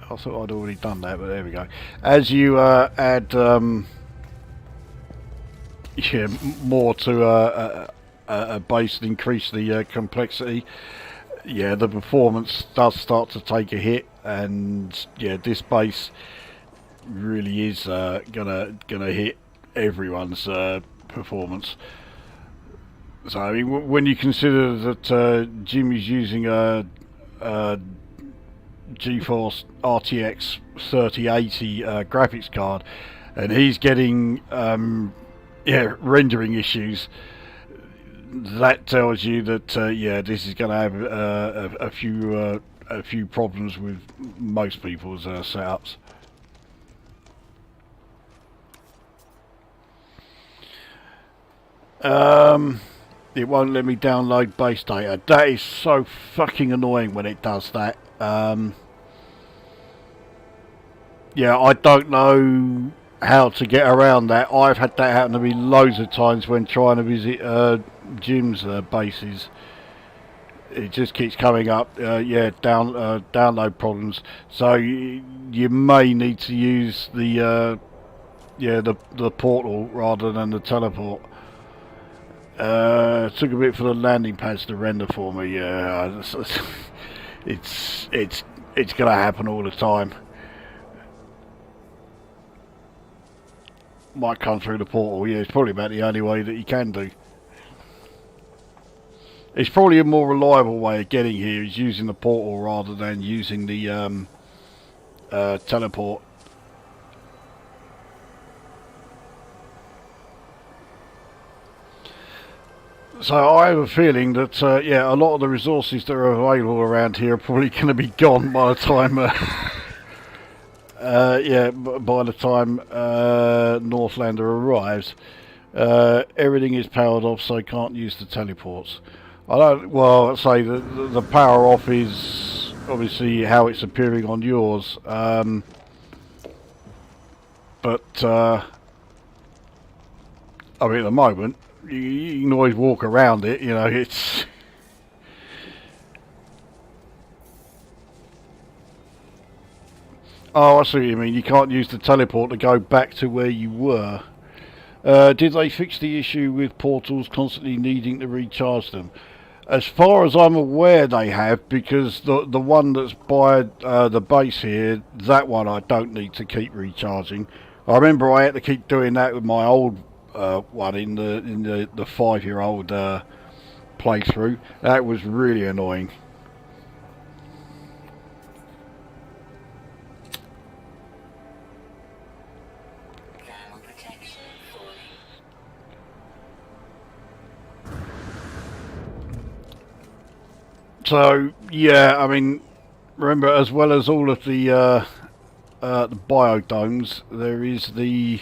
I thought I'd already done that, but there we go. As you add yeah, more to a base and increase the complexity, yeah, the performance does start to take a hit, and yeah, this base really is gonna hit everyone's performance. So I mean, when you consider that Jim is using a GeForce RTX 3080 graphics card, and he's getting yeah, rendering issues, that tells you that yeah, this is going to have a few problems with most people's setups. It won't let me download base data. That is so fucking annoying when it does that. Yeah, I don't know how to get around that. I've had that happen to me loads of times when trying to visit Jim's bases. It just keeps coming up. Yeah, download problems. So you may need to use the yeah, the portal rather than the teleport. It took a bit for the landing pads to render for me. Yeah, it's gonna happen all the time. Might come through the portal. Yeah, it's probably about the only way that you can do. It's probably a more reliable way of getting here is using the portal rather than using the teleport. So I have a feeling that yeah, a lot of the resources that are available around here are probably going to be gone by the time yeah, by the time Northlander arrives. Everything is powered off, so I can't use the teleports. I don't. Well, I'd say the power off is obviously how it's appearing on yours, but I mean, at the moment, you can always walk around it. You know, it's. Oh, I see what you mean. You can't use the teleport to go back to where you were. Did they fix the issue with portals constantly needing to recharge them? As far as I'm aware, they have, because the one that's by the base here, that one I don't need to keep recharging. I remember I had to keep doing that with my old one in the 5-year-old playthrough. That was really annoying. So yeah, I mean, remember, as well as all of the biodomes, there is the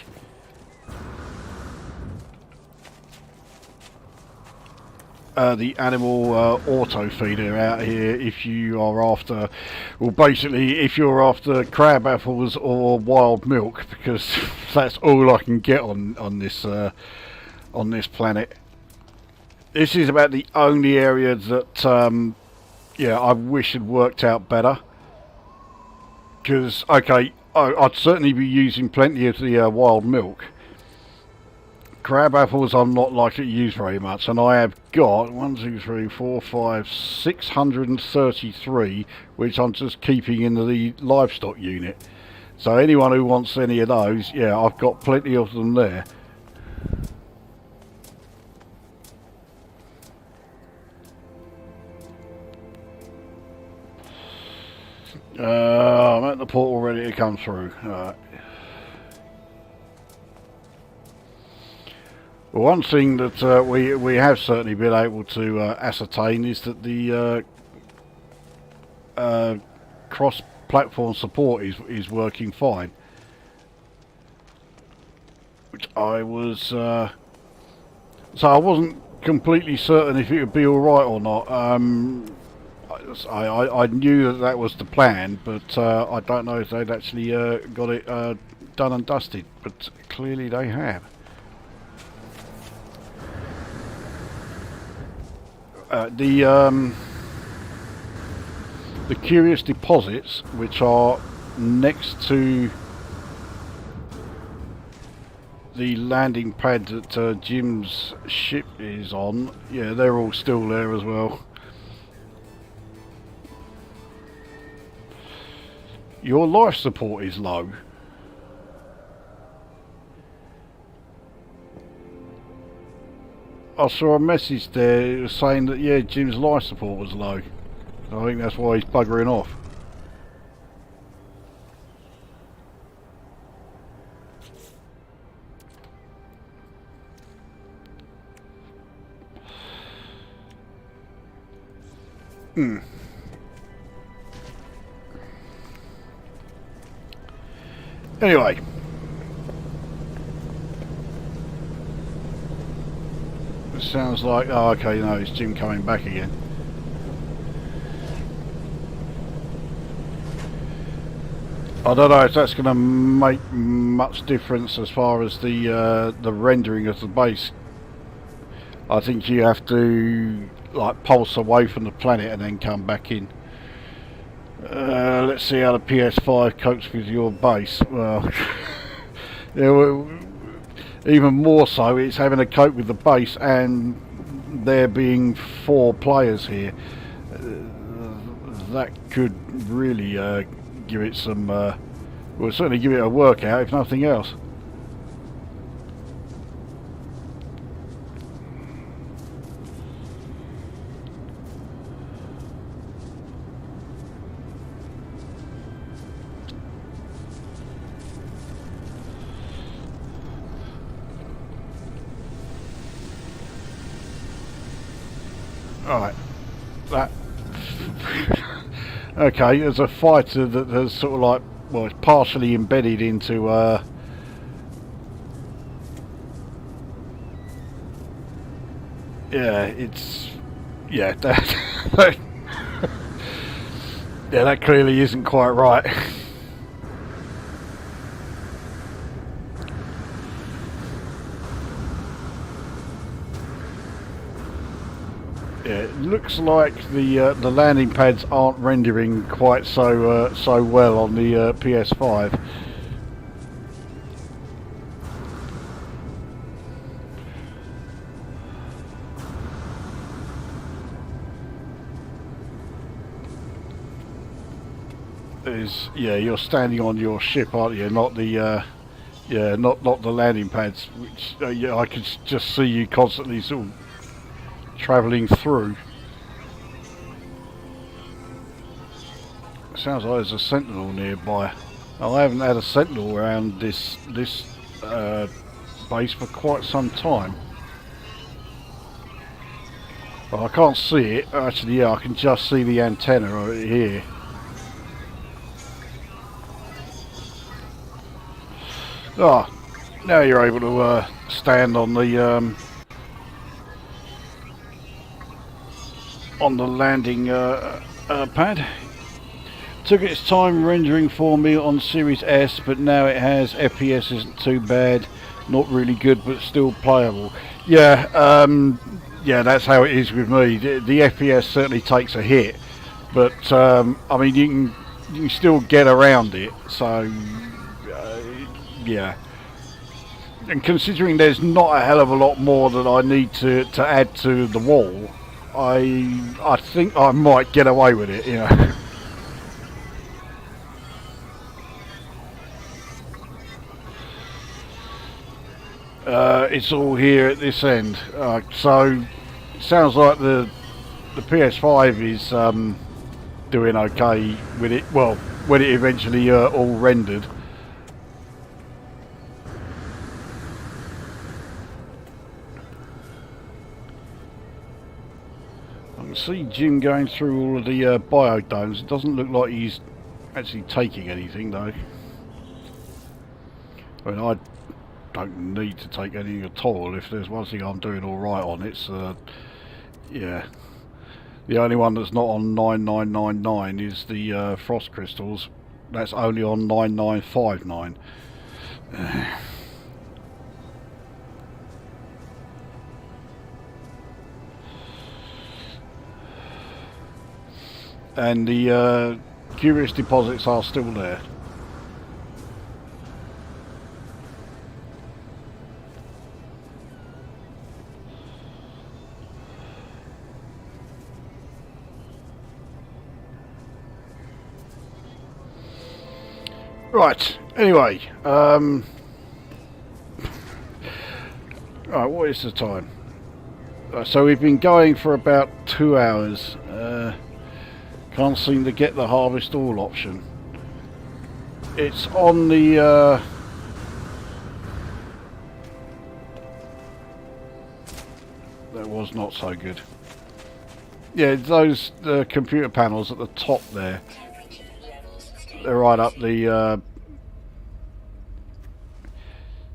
animal auto feeder out here if you are after, well, basically if you're after crab apples or wild milk, because that's all I can get on this planet. This is about the only area that yeah, I wish had worked out better. Because, okay, I'd certainly be using plenty of the wild milk. Crab apples I'm not likely to use very much, and I have got 1, 2, 3, 4, 5, 633, which I'm just keeping in the livestock unit. So anyone who wants any of those, yeah, I've got plenty of them there. I'm at the portal ready to come through. Well, one thing that we have certainly been able to ascertain is that the cross-platform support is working fine. Which I was so I wasn't completely certain if it would be all right or not. I knew that was the plan, but I don't know if they'd actually got it done and dusted, but clearly they have. The curious deposits, which are next to the landing pad that Jim's ship is on, yeah, they're all still there as well. Your life support is low. I saw a message there saying that, yeah, Jim's life support was low. I think that's why he's buggering off. Anyway. It sounds like, oh, okay, no, it's Jim coming back again. I don't know if that's going to make much difference as far as the rendering of the base. I think you have to like pulse away from the planet and then come back in. Let's see how the PS5 copes with your base. Well, yeah, even more so, it's having to cope with the base and there being 4 players here. That could really give it some, well, certainly give it a workout, if nothing else. Right. That. Okay, there's a fighter that has sort of like, well, it's partially embedded into. Yeah, it's. Yeah, that. Yeah, that clearly isn't quite right. Yeah, it looks like the landing pads aren't rendering quite so well on the PS5. Yeah, you're standing on your ship, aren't you? Not the yeah, not the landing pads, which yeah, I could just see you constantly sort of travelling through. Sounds like there's a Sentinel nearby. I haven't had a Sentinel around this base for quite some time. Well, I can't see it. Actually, yeah, I can just see the antenna right here. Ah, now you're able to stand on the landing pad. Took its time rendering for me on Series S, but now it has. FPS isn't too bad, not really good, but still playable. Yeah, yeah, that's how it is with me. The FPS certainly takes a hit, but I mean you can still get around it. So yeah, and considering there's not a hell of a lot more that I need to add to the wall, I think I might get away with it, you know. It's all here at this end, so it sounds like the PS5 is doing okay with it. Well, when it eventually all rendered. I can see Jim going through all of the biodomes. It doesn't look like he's actually taking anything though. I mean, I don't need to take anything at all. If there's one thing I'm doing all right on, it's yeah. The only one that's not on 9999 is the frost crystals. That's only on 9959. And the curious deposits are still there. Right, anyway, right, what is the time? So we've been going for about 2 hours. Can't seem to get the harvest all option. It's on the that was not so good. Yeah, those computer panels at the top there. They're right up the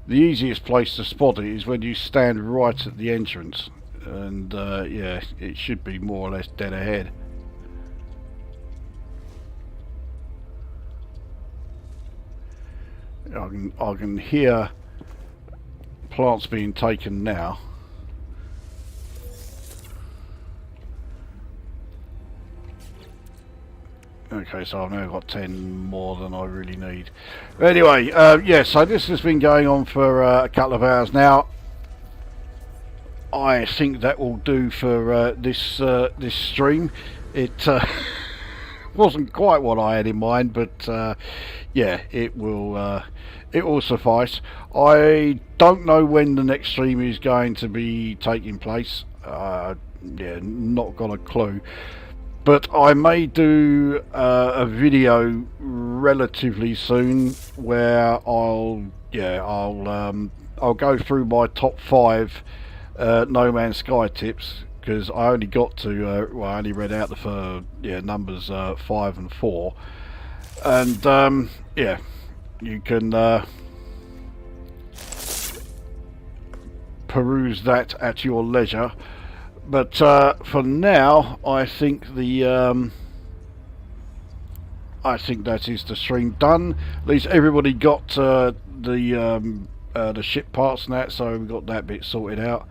easiest place to spot it is when you stand right at the entrance, and yeah, it should be more or less dead ahead. I can hear plants being taken now. Okay, so I've now got 10 more than I really need. Anyway, yeah, so this has been going on for a couple of hours now. I think that will do for this stream. It wasn't quite what I had in mind, but yeah, it will suffice. I don't know when the next stream is going to be taking place. Yeah, not got a clue. But I may do a video relatively soon where I'll go through my top 5 No Man's Sky tips, because I only got to well, I only read out the numbers 5 and 4, and yeah, you can peruse that at your leisure. But for now, I think that is the stream done. At least everybody got the ship parts and that, so we got that bit sorted out.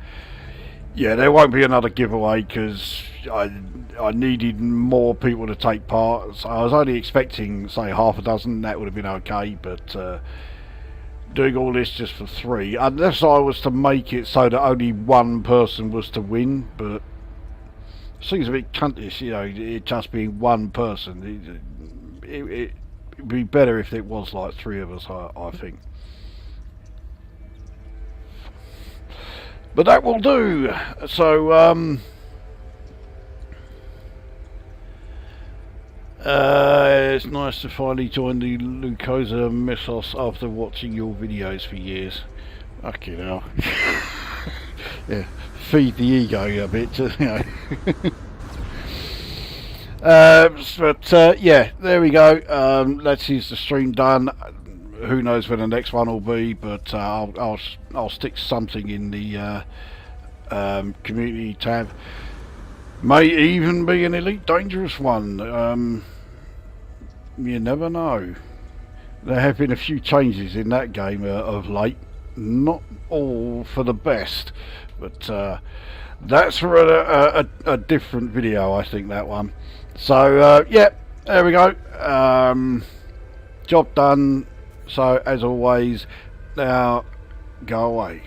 Yeah, there won't be another giveaway because I needed more people to take part. So I was only expecting, say, half a dozen. That would have been okay, but doing all this just for 3, unless I was to make it so that only one person was to win, but it seems a bit cuntish, you know, it just being one person. It'd be better if it was like 3 of us, I think. But that will do. So it's nice to finally join the Lukozer mythos after watching your videos for years. Fucking hell. Yeah, feed the ego a bit, you know. But yeah, there we go. That is the stream done. Who knows when the next one will be, but I'll stick something in the community tab. May even be an Elite Dangerous one. You never know. There have been a few changes in that game of late. Not all for the best, but that's for a different video, I think, that one. So yeah, there we go. Job done. So as always, now go away.